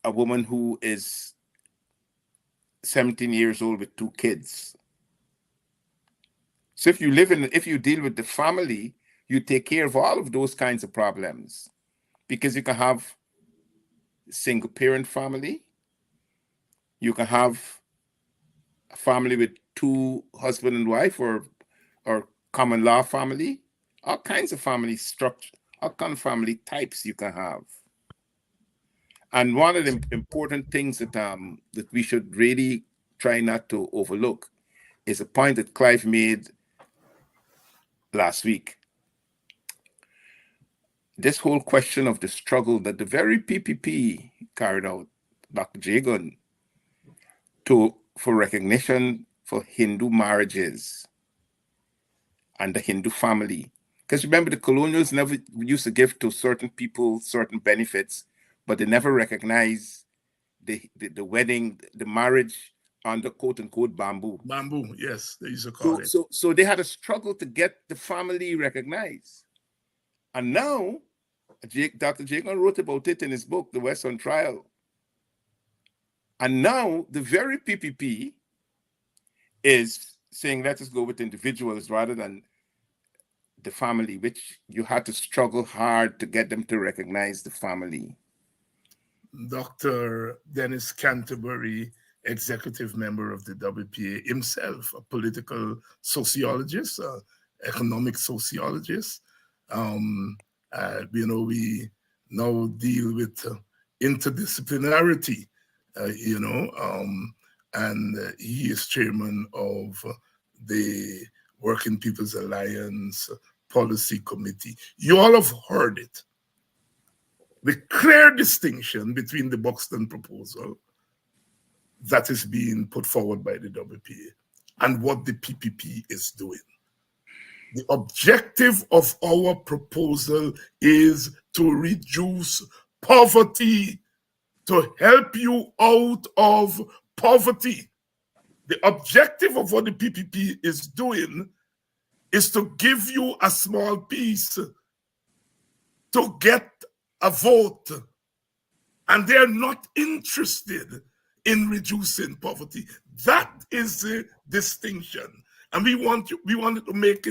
a woman who is 17 years old with 2 kids. So if you deal with the family, you take care of all of those kinds of problems, because you can have single parent family, you can have a family with 2 husband and wife, or common law family, all kinds of family structure, all kind of family types you can have. And one of the important things that we should really try not to overlook is a point that Clive made last week. This whole question of the struggle that the very PPP carried out, Dr. Jagan, for recognition for Hindu marriages and the Hindu family. Because remember, the colonials never used to give to certain people certain benefits, but they never recognized the wedding, the marriage under quote unquote bamboo. Bamboo, yes, they used to call it. So they had a struggle to get the family recognized. And now, Dr. Jagan wrote about it in his book, The West on Trial. And now the very PPP is saying, let us go with individuals rather than the family, which you had to struggle hard to get them to recognize the family. Dr. Dennis Canterbury, executive member of the WPA, himself a political sociologist, economic sociologist. We now deal with interdisciplinarity, and he is chairman of the Working People's Alliance Policy Committee. You all have heard it. The clear distinction between the Buxton proposal that is being put forward by the WPA and what the PPP is doing. The objective of our proposal is to reduce poverty, to help you out of poverty. The objective of what the PPP is doing is to give you a small piece to get a vote, and they're not interested in reducing poverty. That is the distinction, and we wanted to make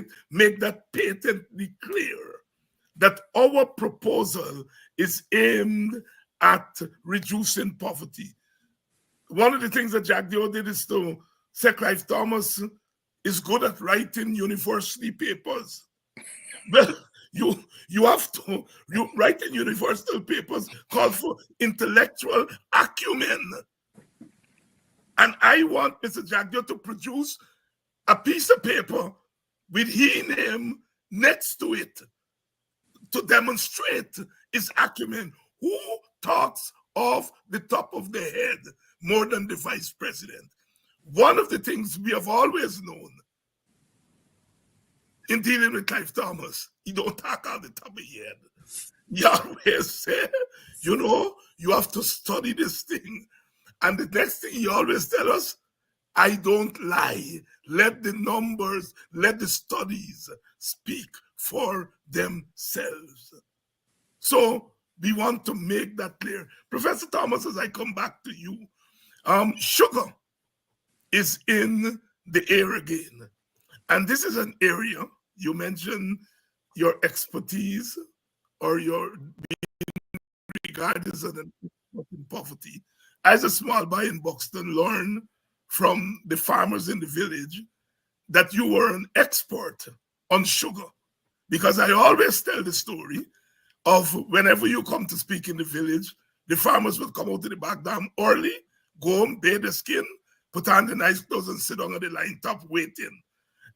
that patently clear that our proposal is aimed at reducing poverty. One of the things that Jack Dio did is to say Clive Thomas is good at writing university papers. Well, you have to write in university papers call for intellectual acumen. And I want Mr. Jagdio to produce a piece of paper with his name next to it to demonstrate his acumen. Who talks off the top of their head more than the vice president? One of the things we have always known in dealing with Clive Thomas, he don't talk on the top of your head. He always say, you have to study this thing. And the next thing he always tell us, I don't lie. Let the numbers, let the studies speak for themselves. So we want to make that clear. Professor Thomas, as I come back to you, sugar is in the air again. And this is an area, you mentioned your expertise or your being regarded as an expert in poverty. As a small boy in Buxton, learn from the farmers in the village that you were an expert on sugar, because I always tell the story of whenever you come to speak in the village, the farmers would come out to the back dam early, go home, bathe the skin, put on the nice clothes and sit down on the line top waiting.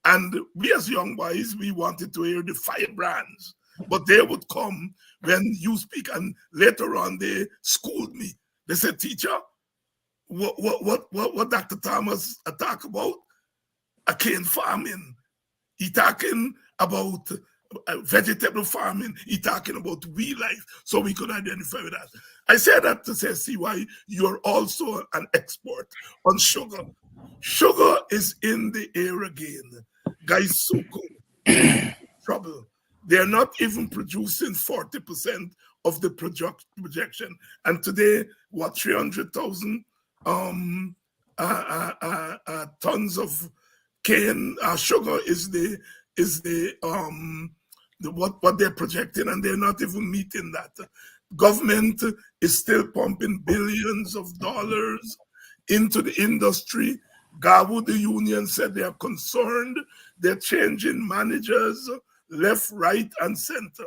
And we as young boys, we wanted to hear the firebrands, but they would come when you speak, and later on they schooled me. They said, teacher, what Dr. Thomas talk about? A cane farming. He talking about vegetable farming. He talking about wheat life, so we could identify with that. I say that to say, see why you're also an expert on sugar. Sugar is in the air again. Gaisuku, trouble. They're not even producing 40% of the projection. And today, what, 300,000 tons of cane sugar is what they're projecting, and they're not even meeting that. Government is still pumping billions of dollars into the industry. Gawu, the union, said they are concerned. They're changing managers left, right, and center.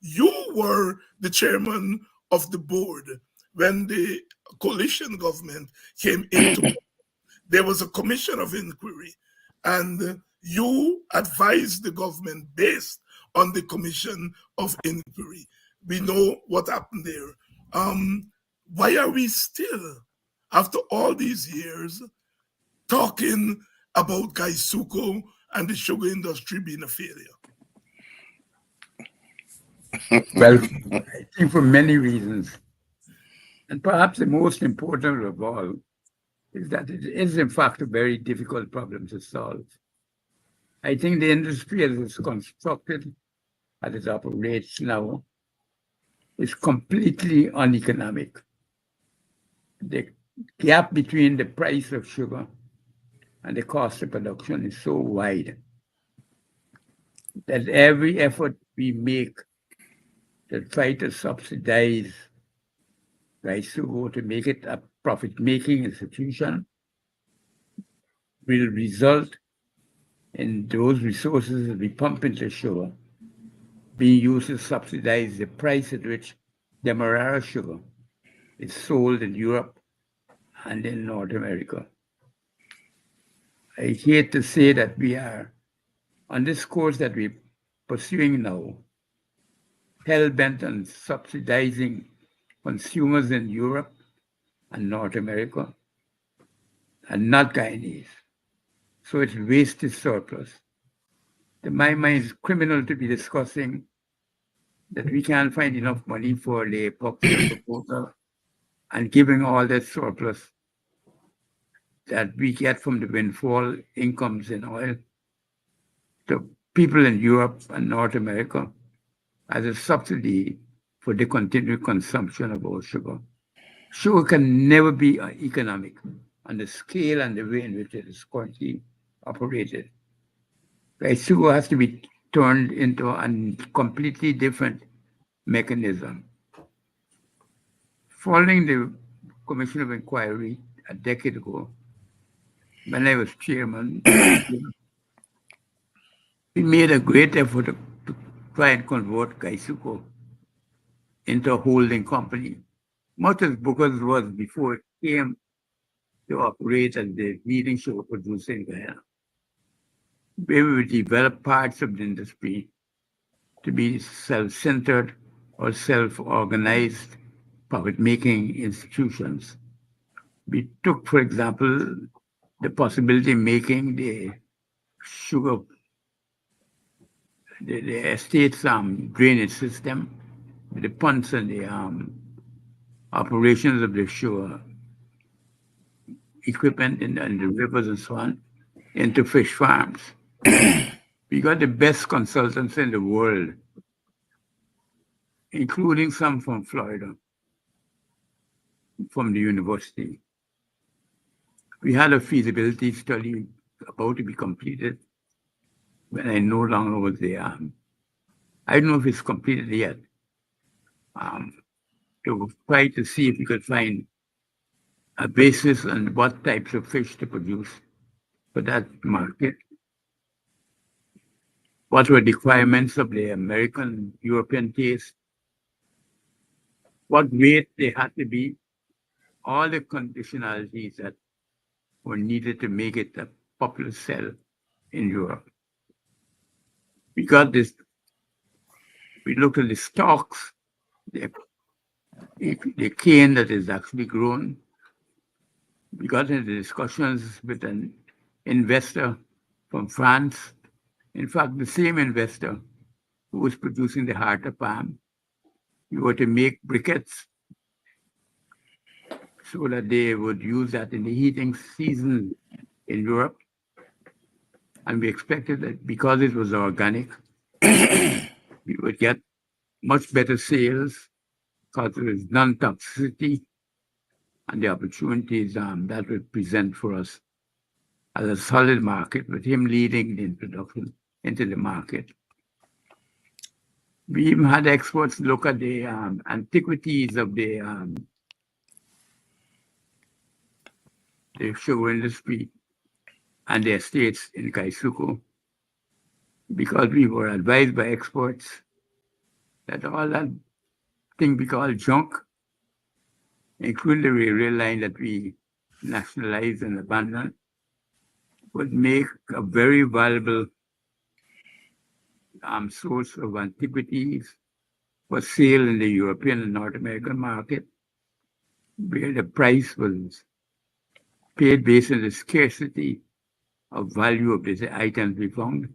You were the chairman of the board when the coalition government came into. There was a commission of inquiry, and you advised the government based on the commission of inquiry. We know what happened there. Why are we still, after all these years, talking about Gaisuko and the sugar industry being a failure? Well, I think for many reasons, and perhaps the most important of all is that it is in fact a very difficult problem to solve. I think the industry as it's constructed, as it operates now, is completely uneconomic. The gap between the price of sugar and the cost of production is so wide that every effort we make to try to subsidize Gaisuko to make it a profit-making institution will result in those resources that we pump into sugar being used to subsidize the price at which Demerara sugar is sold in Europe and in North America. I hate to say that we are, on this course that we're pursuing now, hell-bent on subsidizing consumers in Europe and North America, and not Guyanese. So it's wasted surplus. To my mind, it's criminal to be discussing that we can't find enough money for the proposal and giving all that surplus that we get from the windfall incomes in oil to people in Europe and North America as a subsidy for the continued consumption of our sugar. Sugar can never be economic on the scale and the way in which it is currently operated. Sugar has to be turned into a completely different mechanism. Following the Commission of Inquiry a decade ago, when I was chairman, we made a great effort to try and convert Gaisuko into a holding company, much as Booker's was before it came to operate as the leading sugar producer in Guyana. We would develop parts of the industry to be self-centered or self-organized profit-making institutions. We took, for example, the possibility of making the sugar, the estate's drainage system, the ponds and the operations of the sugar equipment and the rivers and so on, into fish farms. We got the best consultants in the world, including some from Florida, from the university. We had a feasibility study about to be completed when I no longer was there. I don't know if it's completed yet. To try to see if we could find a basis on what types of fish to produce for that market what were the requirements of the American European taste, what weight they had to be, all the conditionalities that were needed to make it a popular sell in Europe. We got this, we looked at the stalks, the cane that is actually grown. We got into discussions with an investor from France. In fact, the same investor who was producing the heart of palm. We were to make briquettes so that they would use that in the heating season in Europe. And we expected that because it was organic, we would get much better sales because there is non-toxicity and the opportunities that would present for us as a solid market, with him leading the introduction into the market. We even had experts look at the antiquities of the sugar industry and the estates in Kaisuku, because we were advised by experts that all that thing we call junk, including the railway line that we nationalized and abandoned, would make a very valuable source of antiquities for sale in the European and North American market, where the price was paid based on the scarcity of value of the items we found.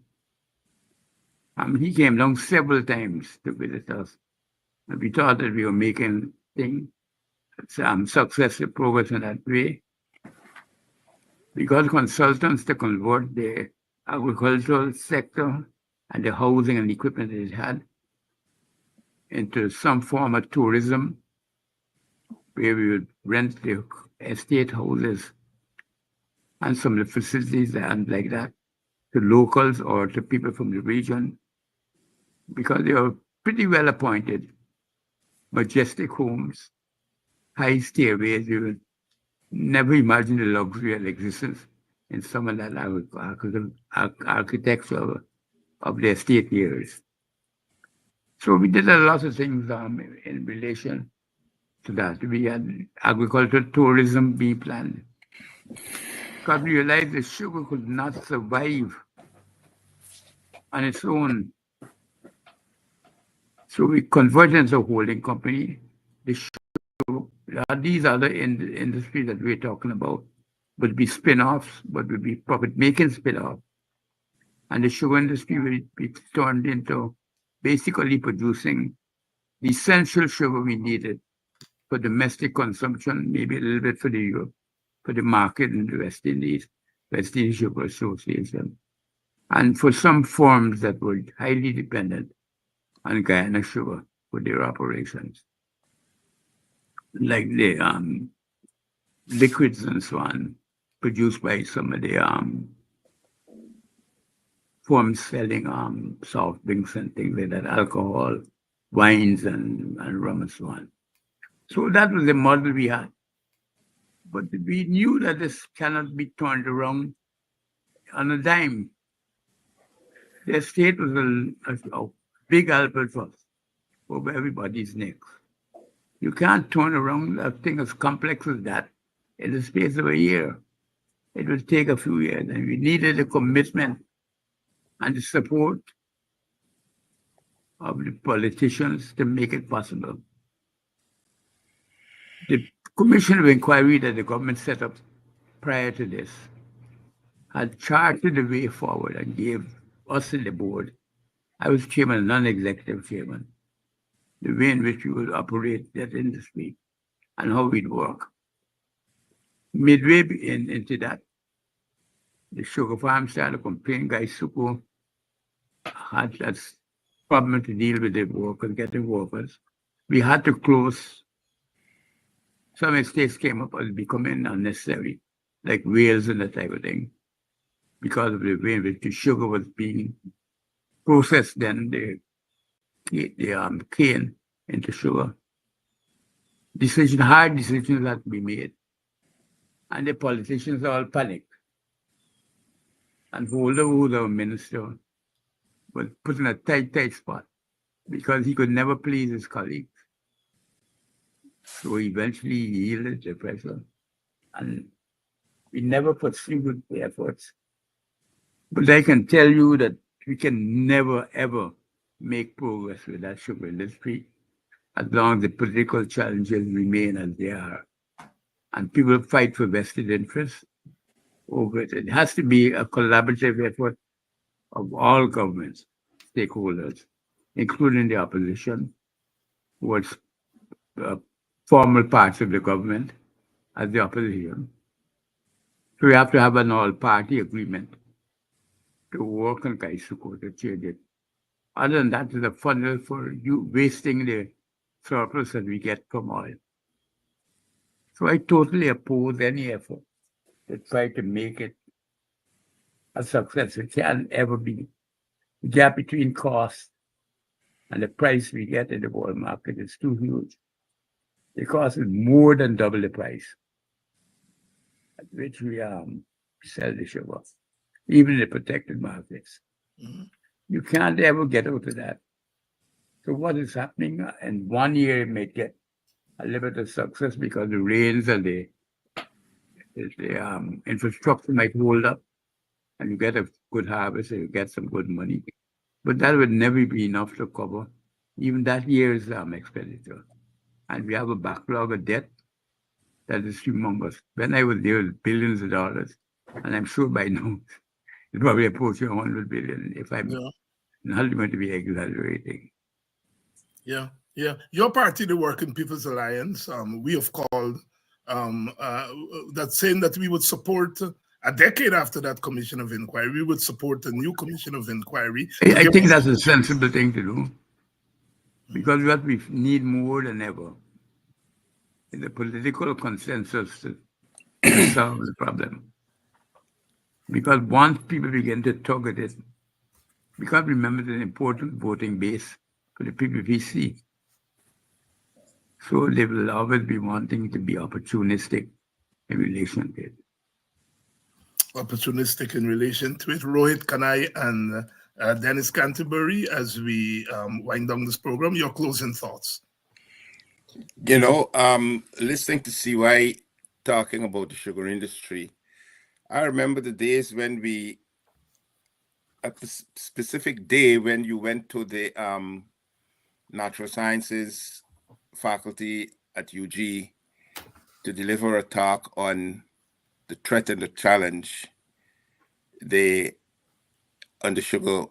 He came down several times to visit us, and we thought that we were making successive progress in that way. We got consultants to convert the agricultural sector and the housing and equipment that it had into some form of tourism, where we would rent the estate houses and some of the facilities and like that to locals or to people from the region, because they were pretty well appointed, majestic homes, high stairways. You would never imagine the luxury of existence in some of that architecture of the estate years. So we did a lot of things in relation to that. We had agricultural tourism being planned, because we realized that sugar could not survive on its own. So we converted into a holding company. These other industries that we're talking about would be spin-offs, but would be profit-making spin-offs. And the sugar industry will be turned into basically producing the essential sugar we needed for domestic consumption, maybe a little bit for the market in the West Indies, West Indies Sugar Association, and for some firms that were highly dependent on Guyana sugar for their operations, like the liquids and so on, produced by some of the firms selling soft drinks and things like that, alcohol, wines and rum and so on. So that was the model we had. But we knew that this cannot be turned around on a dime. The estate was a big albatross over everybody's necks. You can't turn around a thing as complex as that in the space of a year. It would take a few years, and we needed the commitment and the support of the politicians to make it possible. The commission of inquiry that the government set up prior to this had charted the way forward and gave us in the board, I was chairman, non-executive chairman, the way in which we would operate that industry and how we'd work. Midway into that, the sugar farm started complaining. Kaisuku had that problem to deal with the workers, getting workers. We had to close. Some estates came up as becoming unnecessary, like Wales and that type of thing, because of the way in which the sugar was being processed, then the cane into sugar. Hard decisions had to be made. And the politicians all panicked. And Holder, who was our minister, was put in a tight spot because he could never please his colleagues. So eventually he yielded to pressure. And we never pursued the efforts. But I can tell you that we can never, ever make progress with that sugar industry as long as the political challenges remain as they are. And people fight for vested interests over it. It has to be a collaborative effort of all governments, stakeholders, including the opposition, what's formal parts of the government as the opposition. So we have to have an all-party agreement to work on Kaisuko to change it. Other than that, it's a funnel for you wasting the surplus that we get from oil. So I totally oppose any effort to try to make it a success. It can't ever be. The gap between cost and the price we get in the world market is too huge. The cost is more than double the price at which we sell the sugar, even in the protected markets. Mm-hmm. You can't ever get out of that. So what is happening in 1 year, it may get a little bit of success because the rains and the infrastructure might hold up, and you get a good harvest and you get some good money. But that would never be enough to cover even that year's expenditure. And we have a backlog of debt that is humongous. When I was there, it was billions of dollars. And I'm sure by now, it's probably approaching 100 billion if I'm not going to be exaggerating. Yeah. Your party, the Working People's Alliance, we have called that saying that we would support a decade after that commission of inquiry, we would support a new commission of inquiry. I think that's a sensible thing to do, because what we need more than ever is a political consensus to solve the problem. Because once people begin to tug at it, because remember the important voting base for the PPPC. So they will always be wanting to be opportunistic in relation to it. Opportunistic in relation to it. Rohit Kanhai and Dennis Canterbury, as we wind down this program, your closing thoughts. You know, listening to CY talking about the sugar industry, I remember the days when we, at the specific day when you went to the natural sciences faculty at UG to deliver a talk on the threat and the challenge, on the sugar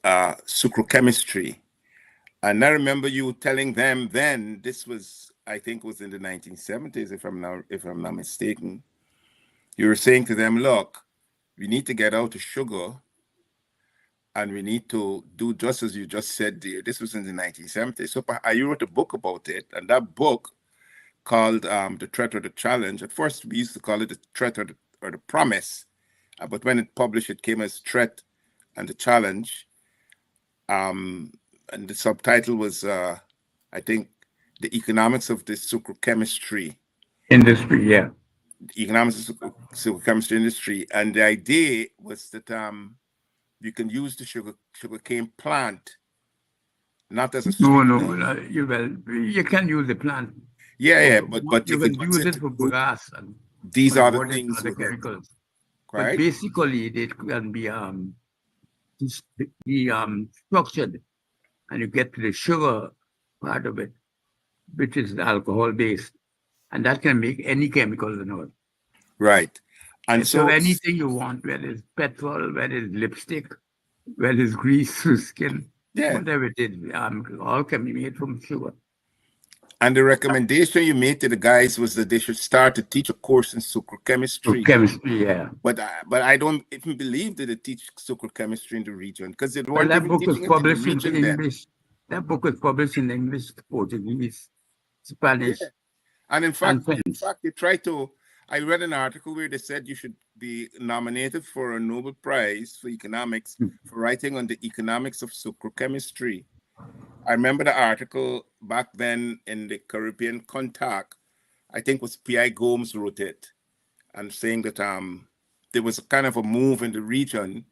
sucrochemistry. And I remember you telling them then, this was, I think was in the 1970s, if I'm not mistaken. You were saying to them, look, we need to get out of sugar and we need to do just as you just said there. This was in the 1970s. So you wrote a book about it, and that book called The Threat or the Challenge. At first, we used to call it The Threat or the Promise, but when it published, it came as Threat and the Challenge. And the subtitle was, I think, The Economics of the Sucrochemistry Industry, yeah. The economics of the sucrochemistry industry. And the idea was that you can use the sugarcane plant not as a No, you can use the plant. Yeah, but you can use it for grass and these are the things the chemicals. Right? But basically, they can be structured, and you get to the sugar part of it, which is alcohol based, and that can make any chemical in oil. Right. And so anything you want, whether it's petrol, whether it's lipstick, whether it's grease to skin, whatever it is, all can be made from sugar. And the recommendation you made to the guys was that they should start to teach a course in sucrochemistry. Chemistry, yeah. But I don't even believe that they teach sucrochemistry in the region, because that book was published in English. That book was published in English, Portuguese, Spanish, and in fact, they tried to. I read an article where they said you should be nominated for a Nobel Prize for economics for writing on the economics of sucrochemistry. I remember the article back then in the Caribbean Contact, I think was P.I. Gomes wrote it, and saying that there was kind of a move in the region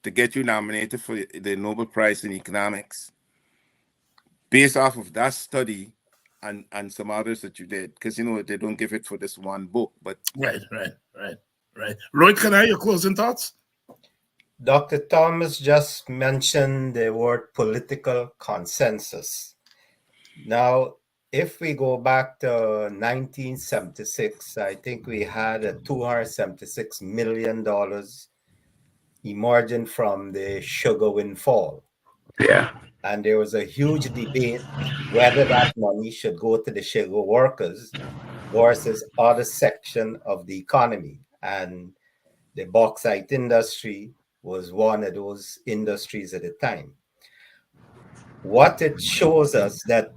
to get you nominated for the Nobel Prize in Economics based off of that study and some others that you did, because they don't give it for this one book. But Right. Rohit Kanhai, your closing thoughts? Dr. Thomas just mentioned the word political consensus. Now, if we go back to 1976, I think we had a $276 million emerging from the sugar windfall. Yeah. And there was a huge debate whether that money should go to the sugar workers versus other section of the economy. And the bauxite industry was one of those industries at the time. What it shows us that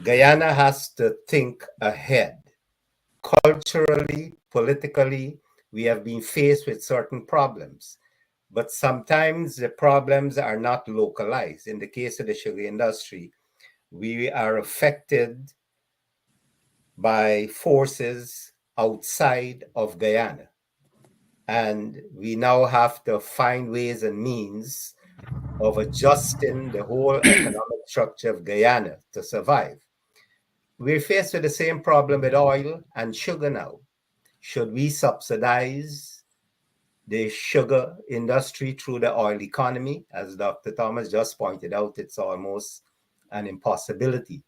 Guyana has to think ahead. Culturally, politically, we have been faced with certain problems, but sometimes the problems are not localized. In the case of the sugar industry, we are affected by forces outside of Guyana. And we now have to find ways and means of adjusting the whole economic structure of Guyana to survive. We're faced with the same problem with oil and sugar now. Should we subsidize the sugar industry through the oil economy? As Dr. Thomas just pointed out, it's almost an impossibility.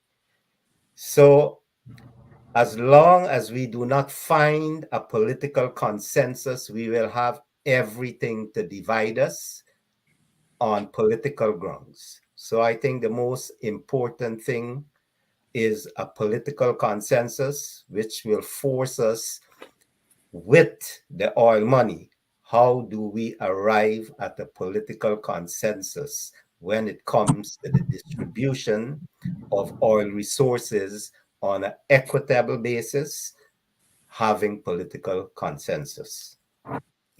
So as long as we do not find a political consensus, we will have everything to divide us on political grounds. So I think the most important thing is a political consensus, which will force us with the oil money. How do we arrive at a political consensus when it comes to the distribution of oil resources on an equitable basis, having political consensus?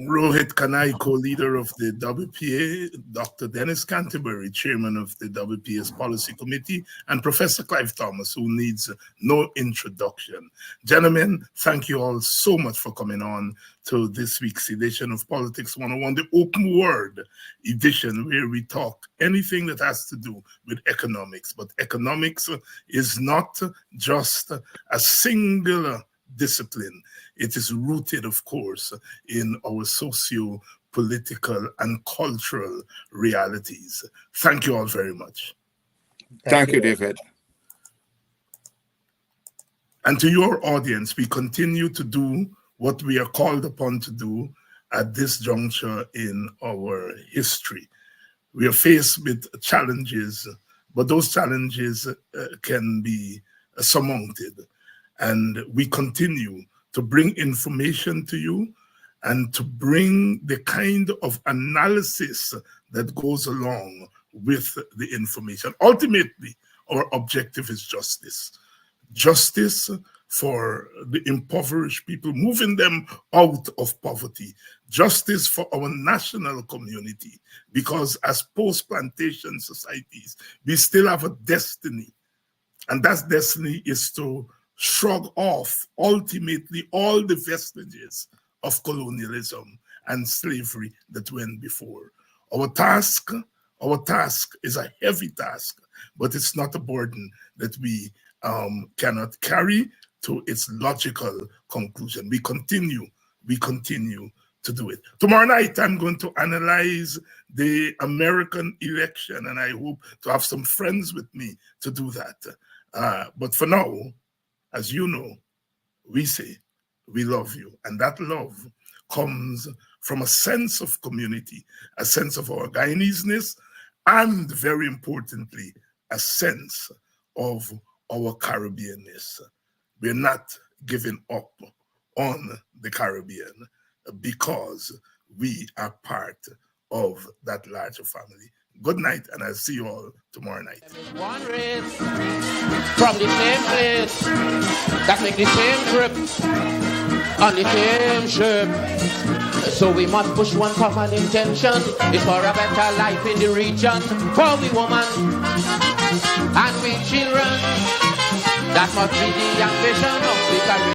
Rohit Kanhai, co-leader of the WPA, Dr. Dennis Canterbury, chairman of the WPA's policy committee, and Professor Clive Thomas, who needs no introduction. Gentlemen, thank you all so much for coming on to this week's edition of Politics 101, the open word edition, where we talk anything that has to do with economics. But economics is not just a singular discipline. It is rooted, of course, in our socio-political and cultural realities. Thank you all very much. Thank you, David. And to your audience, we continue to do what we are called upon to do at this juncture in our history. We are faced with challenges, but those challenges can be surmounted. And we continue to bring information to you and to bring the kind of analysis that goes along with the information. Ultimately, our objective is justice. Justice for the impoverished people, moving them out of poverty. Justice for our national community, because as post-plantation societies, we still have a destiny. And that destiny is to shrug off ultimately all the vestiges of colonialism and slavery that went before. Our task is a heavy task, but it's not a burden that we cannot carry to its logical conclusion. We continue to do it. Tomorrow night, I'm going to analyze the American election, and I hope to have some friends with me to do that. But for now, as you know, we say we love you. And that love comes from a sense of community, a sense of our Guyanese-ness, and very importantly, a sense of our Caribbean-ness. We're not giving up on the Caribbean because we are part of that larger family. Good night, and I'll see you all tomorrow night. One race from the same place that make the same trip on the same ship. So we must push one common intention. It's for a better life in the region. For we women and we children. That must be the ambition of the Caribbean.